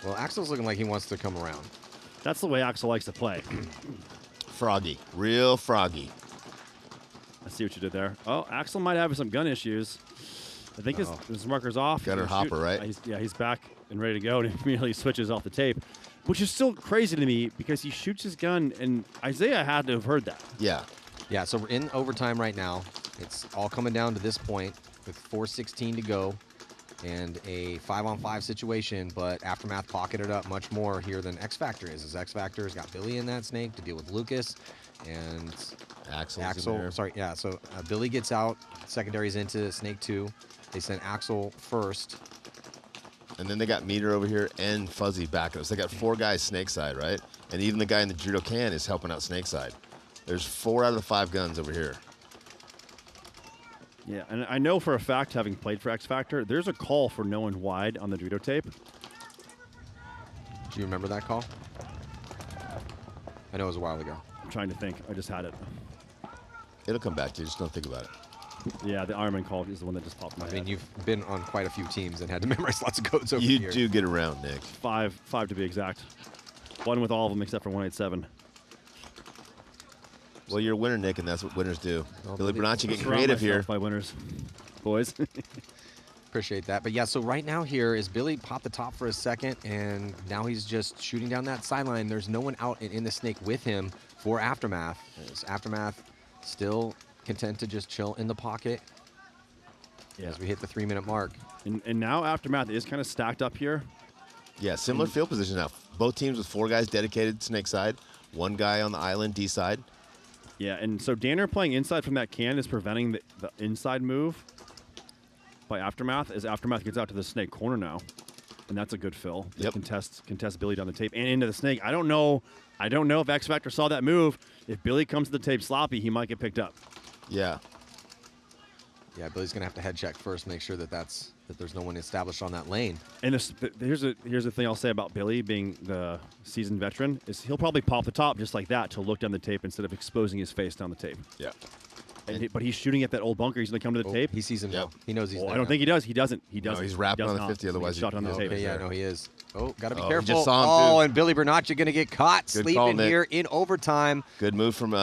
Well, Axel's looking like he wants to come around. That's the way Axel likes to play. Froggy. Real froggy. I see what you did there. Oh, Axel might have some gun issues. I think his marker's off. Gunner He's Hopper, shooting. right? He's back and ready to go, and he immediately switches off the tape, which is still crazy to me because he shoots his gun, and Isaiah had to have heard that. Yeah. Yeah, so we're in overtime right now. It's all coming down to this point. with 4:16 to go and a 5-on-5 situation, but Aftermath pocketed up much more here than X Factor is. As X Factor's got Billy in that snake to deal with Lucas and Axel. Sorry, yeah. So Billy gets out. Secondary's into snake 2. They sent Axel first. And then they got Meter over here and Fuzzy back. So they got 4 guys snake side, right? And even the guy in the judo can is helping out snake side. There's 4 out of the 5 guns over here. Yeah, and I know for a fact, having played for X Factor, there's a call for no one wide on the judo tape. Do you remember that call? I know it was a while ago. I'm trying to think. I just had it. It'll come back to you. Just don't think about it. Yeah, the Ironman call is the one that just popped in my I head. mean, you've been on quite a few teams and had to memorize lots of codes over the You years. do get around, Nick. 5 to be exact. One with all of them except for 187. Well, you're a winner, Nick, and that's what winners do. Well, Billy Billy- Bernacci getting Surround creative here. myself by winners, boys. Appreciate that. But yeah, so right now here is Billy popped the top for a second, and now he's just shooting down that sideline. There's no one out and in the snake with him for Aftermath. As Aftermath still content to just chill in the pocket as we hit the 3-minute mark. And now Aftermath is kind of stacked up here. Yeah, similar field position now. Both teams with 4 guys dedicated snake side, 1 guy on the island D side. Yeah, and so Danner playing inside from that can is preventing the inside move by Aftermath as Aftermath gets out to the snake corner now. And that's a good fill. Yep. Contest Billy down the tape and into the snake. I don't know if X Factor saw that move. If Billy comes to the tape sloppy, he might get picked up. Yeah. Yeah, Billy's gonna have to head check first, make sure that there's no one established on that lane. And here's the thing I'll say about Billy being the seasoned veteran is he'll probably pop the top just like that to look down the tape instead of exposing his face down the tape. Yeah. But he's shooting at that old bunker. He's going to come to the tape. He sees him now. Yep. He knows he's Well, there I don't now. think he does. He doesn't. He doesn't. he's rapping He does on the not. 50, otherwise He's shot he- on the oh, tape. Okay, yeah, no, he is. Oh, gotta be Oh, he careful. just saw him, Oh, too. and Billy Bernacci gonna get caught Good sleeping call, Nick. here in overtime. Good move from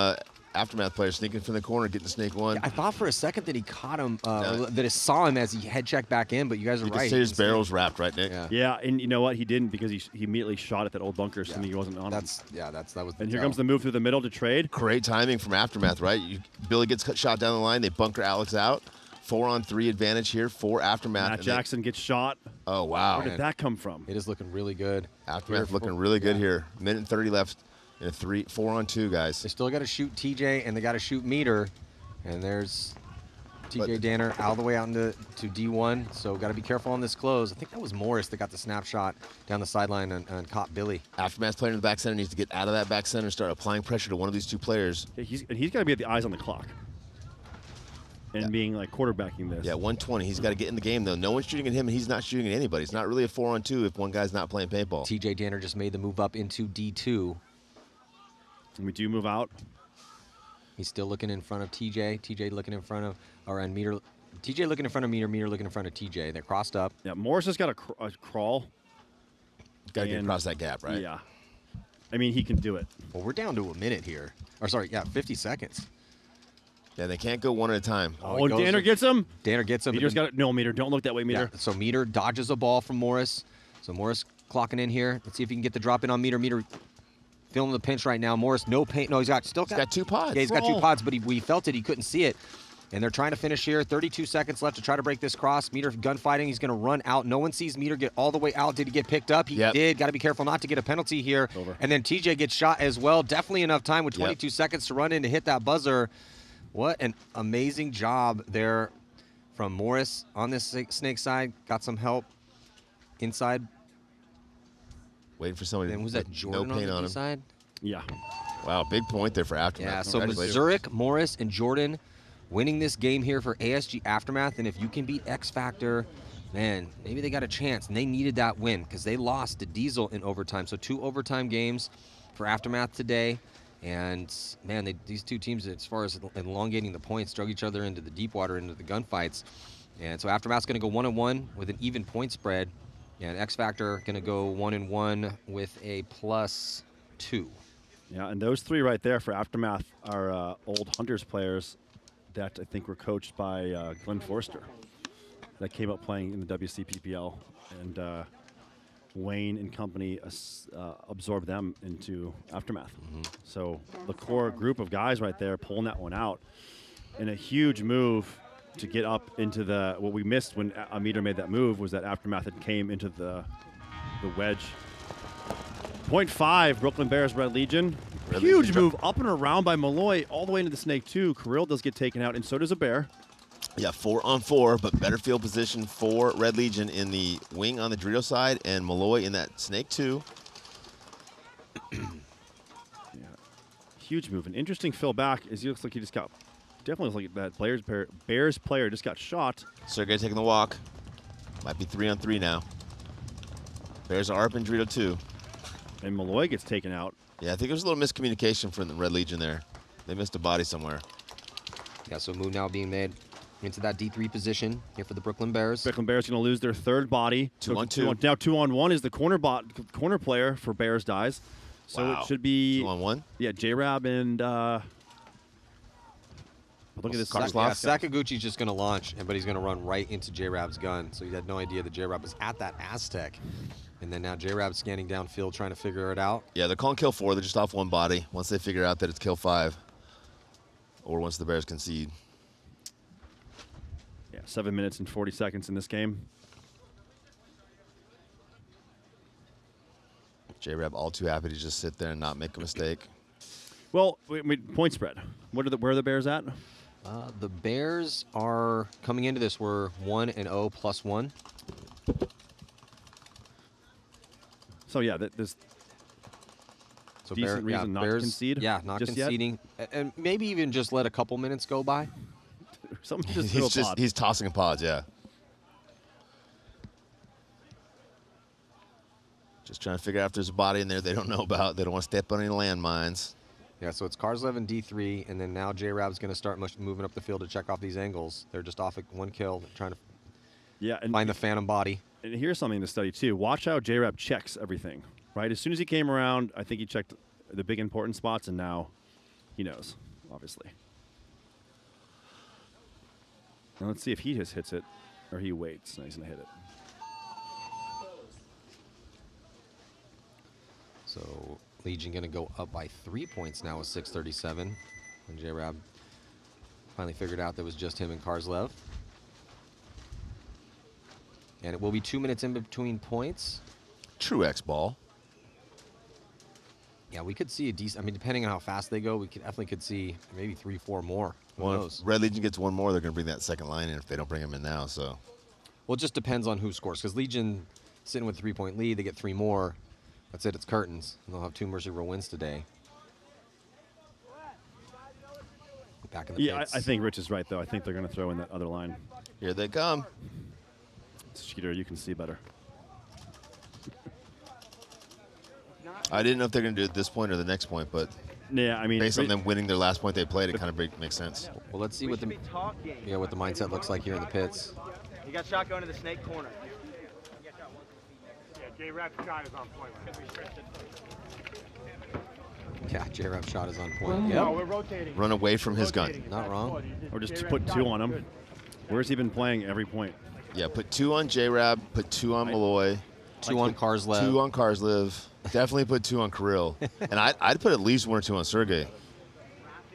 Aftermath player sneaking from the corner, getting snake 1. I thought for a second that he caught him, No. that he saw him as he head checked back in, but you guys are You right. can see He his didn't see barrels him. wrapped, right, Nick? Yeah. Yeah, and you know what? He didn't because he immediately shot at that old bunker, assuming he wasn't on him. That was. The And here tell. comes the move through the middle to trade. Great timing from Aftermath, right? Billy gets shot down the line. They bunker Alex out. 4-on-3 advantage here for Aftermath. Matt and Jackson gets shot. oh, wow. Where did that come from? It is looking really good. Aftermath Here looking for- really good yeah. here. Minute and 30 left in a 4-on-2, guys. They still got to shoot TJ and they got to shoot Meter, and there's TJ But- Danner all the way out into D1. So got to be careful on this close. I think that was Morris that got the snapshot down the sideline and caught Billy. Aftermath's player in the back center needs to get out of that back center and start applying pressure to one of these 2 players. Yeah, he's got to be at the eyes on the clock and Yeah. being like quarterbacking this. Yeah, 120. He's got to get in the game, though. No one's shooting at him, and he's not shooting at anybody. It's not really a 4-on-2 if one guy's not playing paintball. TJ Danner just made the move up into D2. And we do move out. He's still looking in front of TJ. TJ looking in front of, and Meter. TJ looking in front of Meter. Meter looking in front of TJ. They're crossed up. Yeah, Morris has got a crawl. Got to get And- across that gap, right? Yeah. I mean, he can do it. Well, we're down to a minute here. Or sorry, 50 seconds. Yeah, they can't go one at a time. Oh, Oh, he goes Danner with- gets him. Danner gets him. Meter's got it. No, Meter, don't look that way, Meter. Yeah, so Meter dodges a ball from Morris. So Morris clocking in here. Let's see if he can get the drop in on Meter. Meter feeling the pinch right now. Morris, no paint. No, he's got 2 pods. Yeah, he's got 2 Roll. pods, but we felt it. He couldn't see it. And they're trying to finish here. 32 seconds left to try to break this cross. Meter gunfighting. He's going to run out. No one sees Meter get all the way out. Did he get picked up? He Yep. did. Got to be careful not to get a penalty here. Over. And then TJ gets shot as well. Definitely enough time with Yep. 22 seconds to run in to hit that buzzer. What an amazing job there from Morris on this snake side. Got some help inside. Waiting for somebody And was with that Jordan no on paint the on D him. side? Yeah. Wow, big point there for Aftermath. Yeah, so Congratulations. Zurich, Morris, and Jordan winning this game here for ASG Aftermath. And if you can beat X Factor, man, maybe they got a chance. And they needed that win because they lost to Diesel in overtime. So 2 overtime games for Aftermath today. And, man, these 2 teams, as far as elongating the points, drug each other into the deep water, into the gunfights. And so Aftermath's going to go 1-1 with an even point spread. And X Factor going to go 1-1 with a +2. Yeah, and those 3 right there for Aftermath are old Hunters players that I think were coached by Glenn Forster that came up playing in the WCPPL. And Wayne and company absorbed them into Aftermath. So the core group of guys right there pulling that one out. And a huge move to get up into the, what we missed when Amiter made that move was that Aftermath had came into the wedge. 0.5, Brooklyn Bears, Red Legion. Red Huge Legion move up and around by Malloy all the way into the Snake 2. Kirill does get taken out, and so does a Bear. Yeah, 4-on-4, but better field position for Red Legion in the wing on the Dorito side, and Malloy in that Snake 2. Huge move. An interesting fill back as he looks like he just got, definitely looks like that Bears player just got shot. Sergey taking the walk. Might be 3-on-3 now. Bears are up in Dorito 2. And Malloy gets taken out. Yeah, I think there's a little miscommunication from the Red Legion there. They missed a body somewhere. Yeah, so move now being made into that D3 position here for the Brooklyn Bears. Brooklyn Bears going to lose their third body. 2-on-2. Now 2-on-1 is the corner player for Bears dies. So Wow. it should be 2-on-1. Yeah, J-Rab and look at this. Sakaguchi's just going to launch, but he's going to run right into J-Rab's gun. So he had no idea that J-Rab was at that Aztec. And then now J-Rab's scanning downfield trying to figure it out. Yeah, they're calling kill 4. They're just off one body. Once they figure out that it's kill 5, or once the Bears concede. Yeah, 7 minutes and 40 seconds in this game. J-Rab all too happy to just sit there and not make a mistake. Well, point spread. Where are the Bears at? The Bears are coming into this. We're 1-0 +1. So yeah, there's So decent reason not to concede. Yeah, not just conceding, and maybe even just let a couple minutes go by. Something just threw a pod. He's tossing pods, yeah. Just trying to figure out if there's a body in there they don't know about. They don't want to step on any landmines. Yeah, so it's Karslev and D3, and then now J-Rab's going to start moving up the field to check off these angles. They're just off at one kill, trying to find the phantom body. And here's something to study too. Watch how J-Rab checks everything. Right, as soon as he came around, I think he checked the big important spots, and now he knows, obviously. Now let's see if he just hits it, or he waits. No, he's gonna hit it. So Legion going to go up by 3 points now with 6:37. And J-Rab finally figured out that it was just him and Karslev. And it will be 2 minutes in between points. True X ball. Yeah, we could see a decent. I mean, depending on how fast they go, we definitely could see maybe 3-4 more. Who knows? If Red Legion gets one more, they're going to bring that second line in if they don't bring him in now. So, well, it just depends on who scores. Because Legion sitting with a 3-point lead, they get 3 more. That's it. It's curtains. And they'll have 2 Mercy Row wins today. Back in the pits. I think Rich is right though. I think they're going to throw in that other line. here they come. Skeeter, you can see better. I didn't know if they're going to do it at this point or the next point, but Yeah, I mean, based on them winning their last point they played, it kind of makes sense. Well, let's see what the mindset looks like here in the pits. You got shot going to the Snake corner. Yeah, J-Rap shot is on point. Yeah, J-Rap shot is on point. No, Yep, we're rotating. Run away from his gun. not wrong. or just put 2 on him. Where's he been playing every point? Yeah, put 2 on J-Rab, put 2 on Malloy, 2 on Karslev. 2 on Karslev. Definitely put 2 on Kirill. And I'd put at least 1 or 2 on Sergey.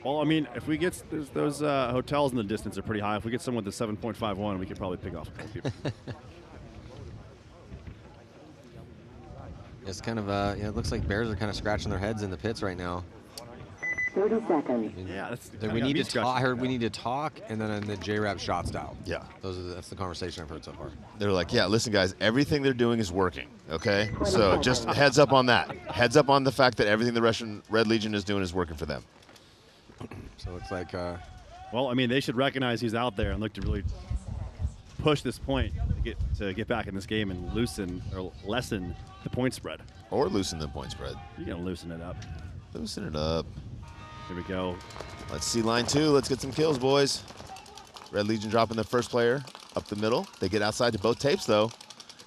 Well, I mean, if we get those hotels in the distance are pretty high. If we get someone with the 7.51, we could probably pick off a couple people. It's kind of it looks like Bears are kind of scratching their heads in the pits right now. 30 seconds. Yeah, that's We need to talk. I heard we need to talk, and then the J-Rab shots down. Yeah. That's the conversation I've heard so far. They're like, yeah, listen, guys, everything they're doing is working, okay? So just heads up on that. Heads up on the fact that everything the Russian Red Legion is doing is working for them. So it's like, Well, I mean, they should recognize he's out there and look to really push this point to get back in this game and lessen the point spread. Or loosen the point spread. You're gonna loosen it up. Loosen it up. Here we go. Let's see line 2. Let's get some kills, boys. Red Legion dropping the first player up the middle. They get outside to both tapes, though.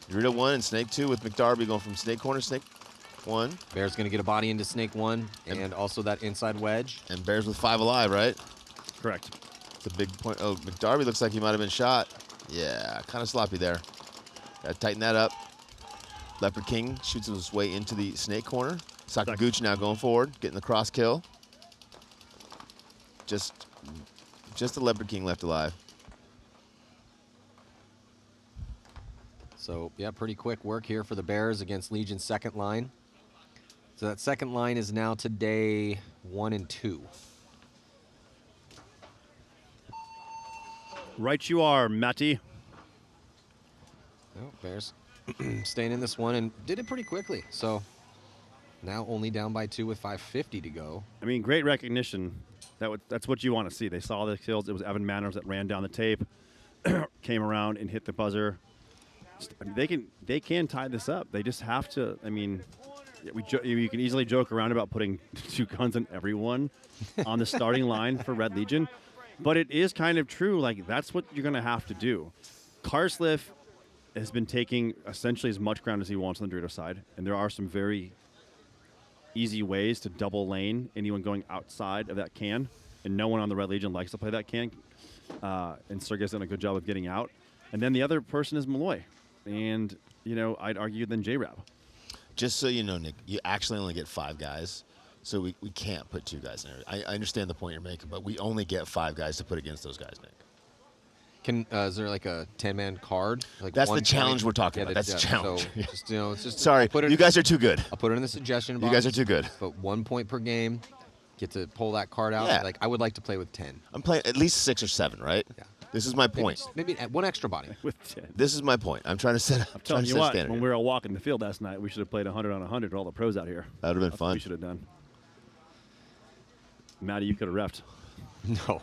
Dorito 1 and Snake 2 with McDarby going from Snake corner, Snake 1. Bears going to get a body into Snake 1, and also that inside wedge. And Bears with 5 alive, right? Correct. It's a big point. Oh, McDarby looks like he might have been shot. Yeah, kind of sloppy there. Got to tighten that up. Leopard King shoots his way into the Snake corner. Sakaguchi now going forward, getting the cross kill. Just the Leopard King left alive. So, yeah, pretty quick work here for the Bears against Legion's second line. So that second line is now today 1 and 2. Right you are, Matty. Oh, Bears staying in this one and did it pretty quickly. So now only down by 2 with 5:50 to go. I mean, great recognition. That's what you want to see. They saw the kills. It was Evan Manners that ran down the tape, came around and hit the buzzer. I mean, they can tie this up. They just have to. I mean, you can easily joke around about putting 2 guns on everyone on the starting line for Red Legion, but it is kind of true. Like, that's what you're going to have to do. Karsliff has been taking essentially as much ground as he wants on the Dorito side, and there are some very easy ways to double lane anyone going outside of that can, and no one on the Red Legion likes to play that can, and Sergey's done a good job of getting out. And then the other person is Malloy, and, you know, I'd argue then J-Rab. Just so you know, Nick, you actually only get 5 guys, so we can't put 2 guys in there. I understand the point you're making, but we only get 5 guys to put against those guys, Nick. Is there like a 10-man card? Like That's the 1 challenge point? we're talking Yeah, about. That's the challenge. So just, you know, it's just Sorry, you guys are too good. I'll put it in the suggestion box. You guys are too good. But 1 point per game. Get to pull that card out. Yeah. Like, I would like to play with 10. I'm playing at least 6 or 7, right? Yeah. This is my point. Maybe 1 extra body. With 10. This is my point. I'm trying to set. I'm telling you what, standard when here. we were all walking the field last night, we should have played 100 on 100 with all the pros out here. That would have been That's what fun. we should have done. Matty, you could have refed. No.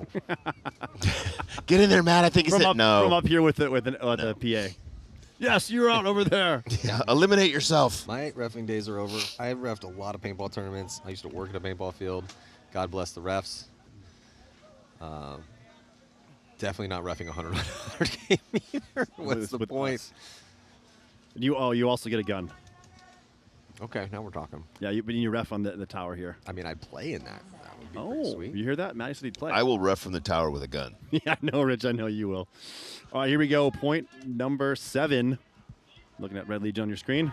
Get in there, Matt. I think he From said up, no. From up here with the PA. Yes, you're out over there. Yeah, eliminate yourself. My reffing days are over. I reffed a lot of paintball tournaments. I used to work at a paintball field. God bless the refs. Definitely not reffing 100 on 100 game either. What's the With point? us. You also get a gun. Okay, now we're talking. Yeah, but you ref on the tower here. I mean, I'd play in that. That would be pretty Oh, sweet. you hear that? Matty said he'd play. I will ref from the tower with a gun. Yeah, I know, Rich. I know you will. All right, here we go. Point number 7. Looking at Red Legion on your screen.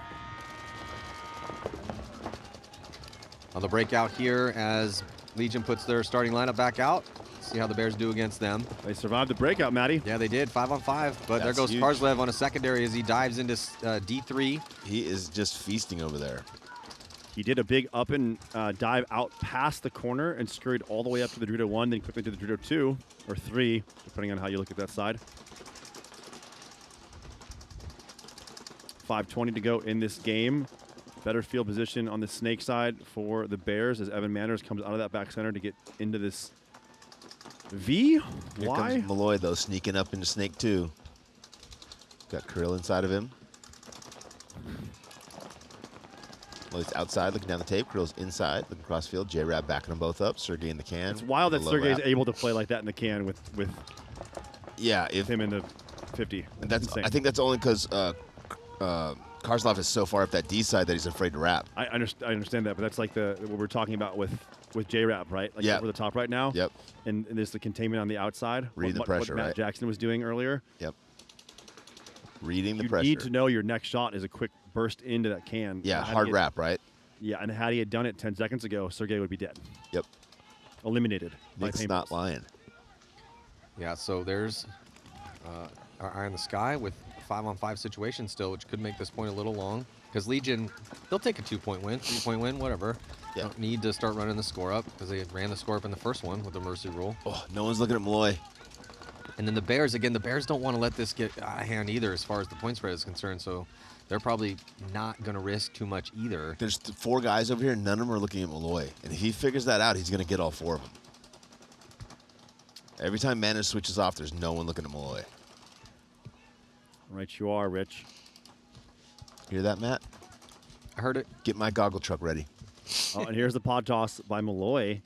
On the breakout here, as Legion puts their starting lineup back out. See how the Bears do against them. They survived the breakout, Matty. Yeah, they did. 5 on 5. But there That's goes huge. Karslev on a secondary as he dives into D3. He is just feasting over there. He did a big up and dive out past the corner and scurried all the way up to the Dorito 1, then quickly to the Dorito 2 or 3, depending on how you look at that side. 5:20 to go in this game. Better field position on the snake side for the Bears as Evan Manners comes out of that back center to get into this V. Here Why? comes Malloy, though, sneaking up into Snake 2. Got Kirill inside of him. Malloy's outside looking down the tape. Kirill's inside looking across field. J-Rab backing them both up. Sergey in the can. It's wild that Low Sergey's wrap. able to play like that in the can with Yeah, if him in the 50. and that's. Insane. I think that's only because Karslov is so far up that D side that he's afraid to wrap. I understand that, but that's like what we're talking about with J-Rap, right? Like Yeah. over the top right now. Yep. And there's the containment on the outside. Reading the pressure, what Matt right? Jackson was doing earlier. Yep. Reading the You pressure. need to know your next shot is a quick burst into that can. Yeah, And had hard he- wrap, right? Yeah, and had he had done it 10 seconds ago, Sergey would be dead. Yep. Eliminated by Nick's paintballs. not lying. Yeah, so there's our eye in the sky with 5 on 5 situation still, which could make this point a little long. Because Legion, they'll take a 2-point win, 3-point win, whatever. Yeah. Don't need to start running the score up because they ran the score up in the first one with the mercy rule. Oh, no one's looking at Malloy. And then the Bears, again, the Bears don't want to let this get out of hand either as far as the point spread is concerned. So they're probably not going to risk too much either. There's 4 guys over here. None of them are looking at Malloy. And if he figures that out, he's going to get all 4 of them. Every time Manners switches off, there's no one looking at Malloy. Right you are, Rich. Hear that, Matt? I heard it. Get my goggle truck ready. Oh, and here's the pod toss by Malloy.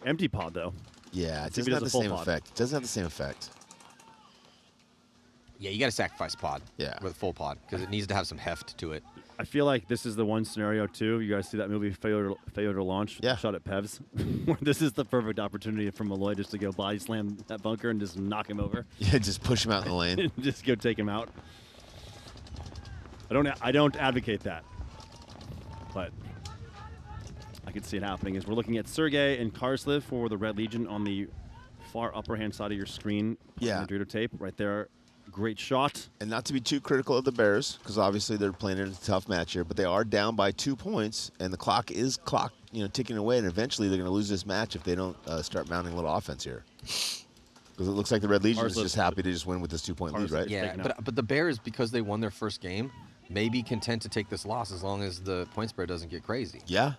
Empty pod, though. Yeah, it See if doesn't he have the does a full same pod. effect. It doesn't have the same effect. Yeah, you got to sacrifice pod. Yeah. With full pod because it needs to have some heft to it. I feel like this is the one scenario, too. You guys see that movie, Failure to Launch? Yeah. Shot at Pevs. This is the perfect opportunity for Malloy just to go body slam that bunker and just knock him over. Yeah, just push him out in the lane. Just go take him out. I don't advocate that, but I can see it happening as we're looking at Sergey and Karsliv for the Red Legion on the far upper hand side of your screen. Yeah. The Dorito tape right there. Great shot. And not to be too critical of the Bears, because obviously they're playing in a tough match here, but they are down by 2 points, and the clock is ticking away, and eventually they're going to lose this match if they don't start mounting a little offense here. Because it looks like the Red Legion is just happy to just win with this 2-point lead, right? Yeah, but the Bears, because they won their first game, may be content to take this loss as long as the point spread doesn't get crazy. Yeah.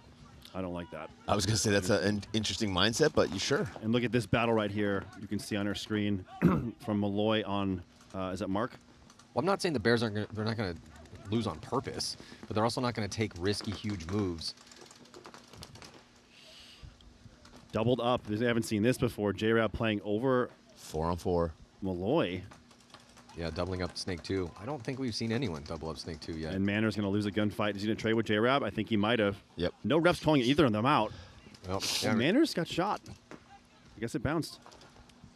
I don't like that. I was going to say that's an interesting mindset, but you sure. And look at this battle right here. You can see on our screen from Malloy on, is that Mark? Well, I'm not saying the Bears they're not going to lose on purpose, but they're also not going to take risky, huge moves. Doubled up. They haven't seen this before. J-Rab playing over 4-on-4. Malloy. Yeah, doubling up Snake 2. I don't think we've seen anyone double up Snake 2 yet. And Manor's going to lose a gunfight. Is he going to trade with J-Rab? I think he might have. Yep. No refs calling either of them out. Well, Well, Manners got shot. I guess it bounced.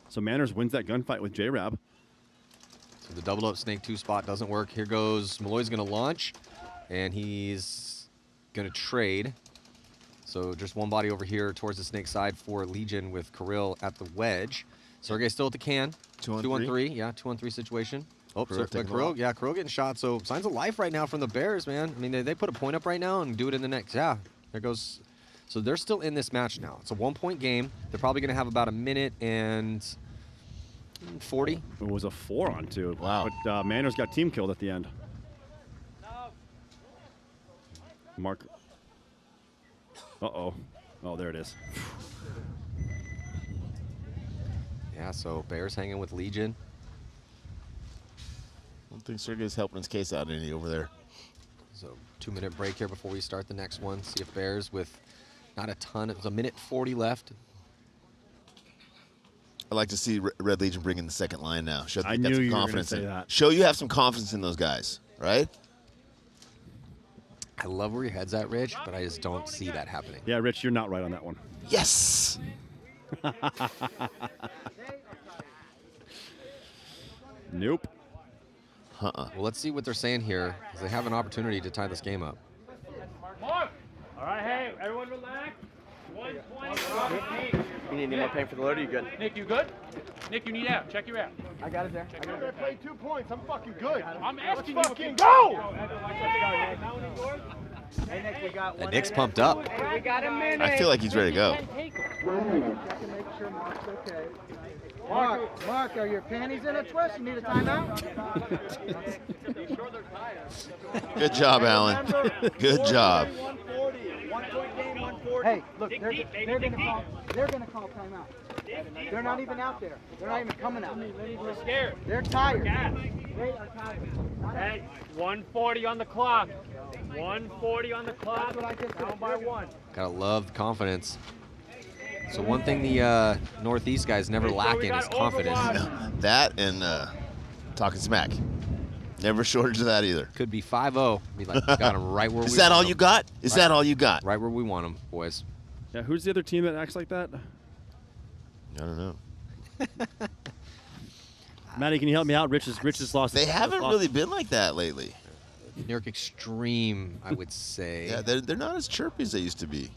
So Manners wins that gunfight with J-Rab. So the double up Snake 2 spot doesn't work. Here goes Malloy's going to launch, and he's going to trade. So just one body over here towards the Snake side for Legion with Kirill at the wedge. Sergey still at the can. 2-on-3. Yeah, 2-on-3 situation. Oh, Kirill getting shot. So signs of life right now from the Bears, man. I mean, they put a point up right now and do it in the next. Yeah, there goes. So they're still in this match now. It's a 1-point game. They're probably going to have about a minute and 40. It was a 4-on-2. Wow. But Manners got team killed at the end. Mark. Uh-oh. Oh, there it is. Yeah, so Bears hanging with Legion. I don't think Sergey's helping his case out any over there. So 2-minute break here before we start the next one. See if Bears with not a ton. It was a minute 40 left. I'd like to see Red Legion bring in the second line now. Show that I you got knew some you were gonna confidence say in that. Show you have some confidence in those guys, right? I love where your head's at, Rich, but I just don't see that happening. Yeah, Rich, you're not right on that one. Yes. Nope. Well, let's see what they're saying here, because they have an opportunity to tie this game up. Mark! All right, hey, everyone relax. 120. You need any more pain for the load, or you good? Nick, you good? Nick, you need out. Check your out. I got it there. I played 2 points. I'm fucking good. I'm asking you. Fucking go! Hey, Nick, we got And one. Nick's pumped up. We got a minute. I feel like he's ready to go. 1 minute. Check and make sure Mark's okay. Mark, are your panties in a twist? You need a timeout? Good job, Alan. Good job. 140. 1-point game, 140. Hey, look, they're gonna call timeout. They're not even out there. They're not even coming out. We're scared. They're tired. Gas. They are tired. Hey, 140 on the clock. 140 on the clock. That's what I just said. Down by 1. Gotta love the confidence. So one thing the Northeast guys never lack in is confidence. That and talking smack. Never shortage of that either. Could be 5-0. Be like, got them right where we Is that all want you 'em. got? Is that all you got? Right where we want them, boys. Yeah, who's the other team that acts like that? I don't know. Matty, can you help me out? Rich has lost. They haven't lost- really been like that lately. New York Extreme, I would say. Yeah, they're not as chirpy as they used to be.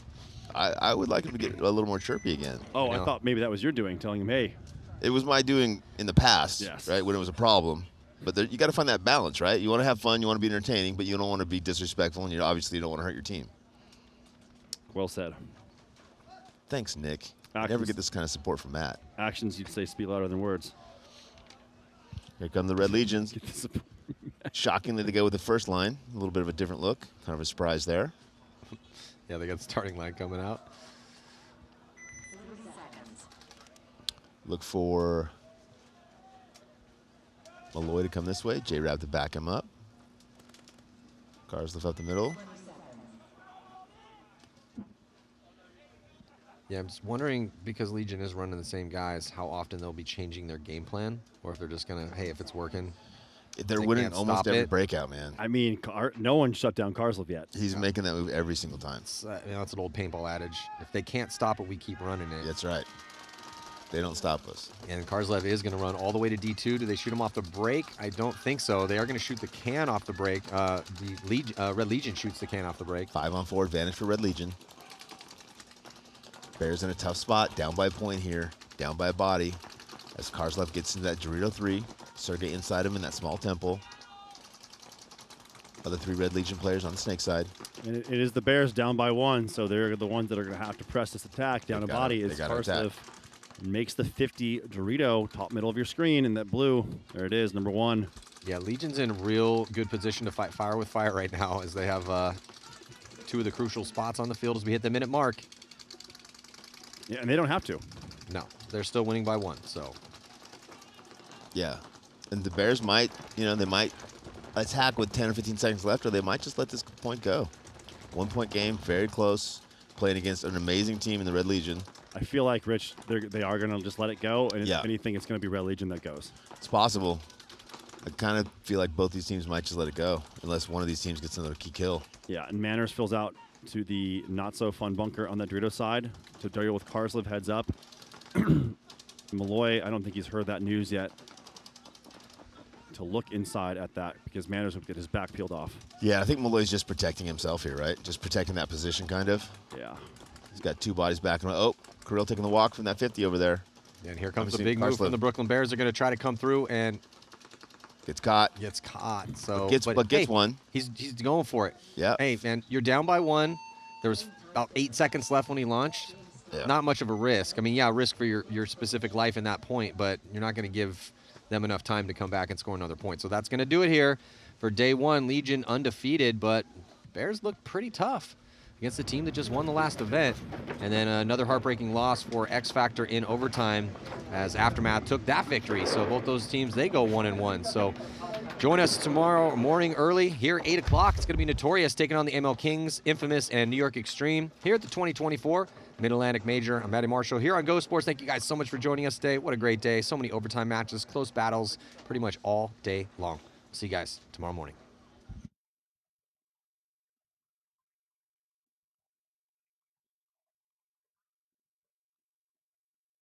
I would like them to get a little more chirpy again. Oh, I I know. thought maybe that was your doing, telling him, hey. It was my doing in the past, Yes. right, when it was a problem. But you got to find that balance, right? You want to have fun, you want to be entertaining, but you don't want to be disrespectful, and you obviously don't want to hurt your team. Well said. Thanks, Nick. I Actions. never get this kind of support from Matt. Actions, you'd say, speak louder than words. Here come the Red Legions. Get the support. Shockingly, they go with the first line. A little bit of a different look. Kind of a surprise there. Yeah, they got the starting line coming out. Look for Malloy to come this way. J-Rab to back him up. Cars lift up the middle. Yeah, I'm just wondering, because Legion is running the same guys, how often they'll be changing their game plan, or if they're just going to, hey, if it's working. They're They winning can't almost stop every it. breakout, man. I mean, no one shut down Karslev yet. He's making that move every single time. It's, it's an old paintball adage. If they can't stop it, we keep running it. That's right. They don't stop us. And Karslev is going to run all the way to D2. Do they shoot him off the break? I don't think so. They are going to shoot the can off the break. Red Legion shoots the can off the break. 5-on-4 advantage for Red Legion. Bears in a tough spot, down by a point here, down by a body. As Karslev gets into that Dorito 3, Sergey inside him in that small temple. Other 3 Red Legion players on the snake side. And it is the Bears down by 1, so they're the ones that are going to have to press this attack down a body. As Karslev makes the 50 Dorito, top middle of your screen in that blue. There it is, number 1. Yeah, Legion's in real good position to fight fire with fire right now, as they have 2 of the crucial spots on the field as we hit the minute mark. Yeah, and they don't have to. No, they're still winning by 1, so. Yeah. And the Bears might, they might attack with 10 or 15 seconds left, or they might just let this point go. 1-point game, very close, playing against an amazing team in the Red Legion. I feel like, Rich, they are going to just let it go, and Yeah. if anything, it's going to be Red Legion that goes. It's possible. I kind of feel like both these teams might just let it go, unless one of these teams gets another key kill. Yeah, and Manners fills out to the not-so-fun bunker on the Dorito side. So Dario with Karslev heads up. Malloy, I don't think he's heard that news yet, to look inside at that, because Manners would get his back peeled off. Yeah, I think Malloy's just protecting himself here, right? Just protecting that position, kind of. Yeah. He's got 2 bodies back. And oh, Kirill taking the walk from that 50 over there. And here comes the Obviously, big move Karslev from the Brooklyn Bears. They're going to try to come through and gets caught. gets caught. So, But gets one. He's going for it. Yeah. Hey, man, you're down by 1. There was about 8 seconds left when he launched. Yeah. Not much of a risk. I mean, yeah, risk for your specific life in that point, but you're not going to give them enough time to come back and score another point. So that's going to do it here for day 1. Legion undefeated, but Bears look pretty tough against the team that just won the last event. And then another heartbreaking loss for X Factor in overtime as Aftermath took that victory. So both those teams, they go 1-1. So join us tomorrow morning early here at 8 o'clock. It's going to be Notorious taking on the ML Kings, Infamous, and New York Extreme here at the 2024 Mid-Atlantic Major. I'm Matty Marshall here on Go Sports. Thank you guys so much for joining us today. What a great day. So many overtime matches, close battles, pretty much all day long. See you guys tomorrow morning.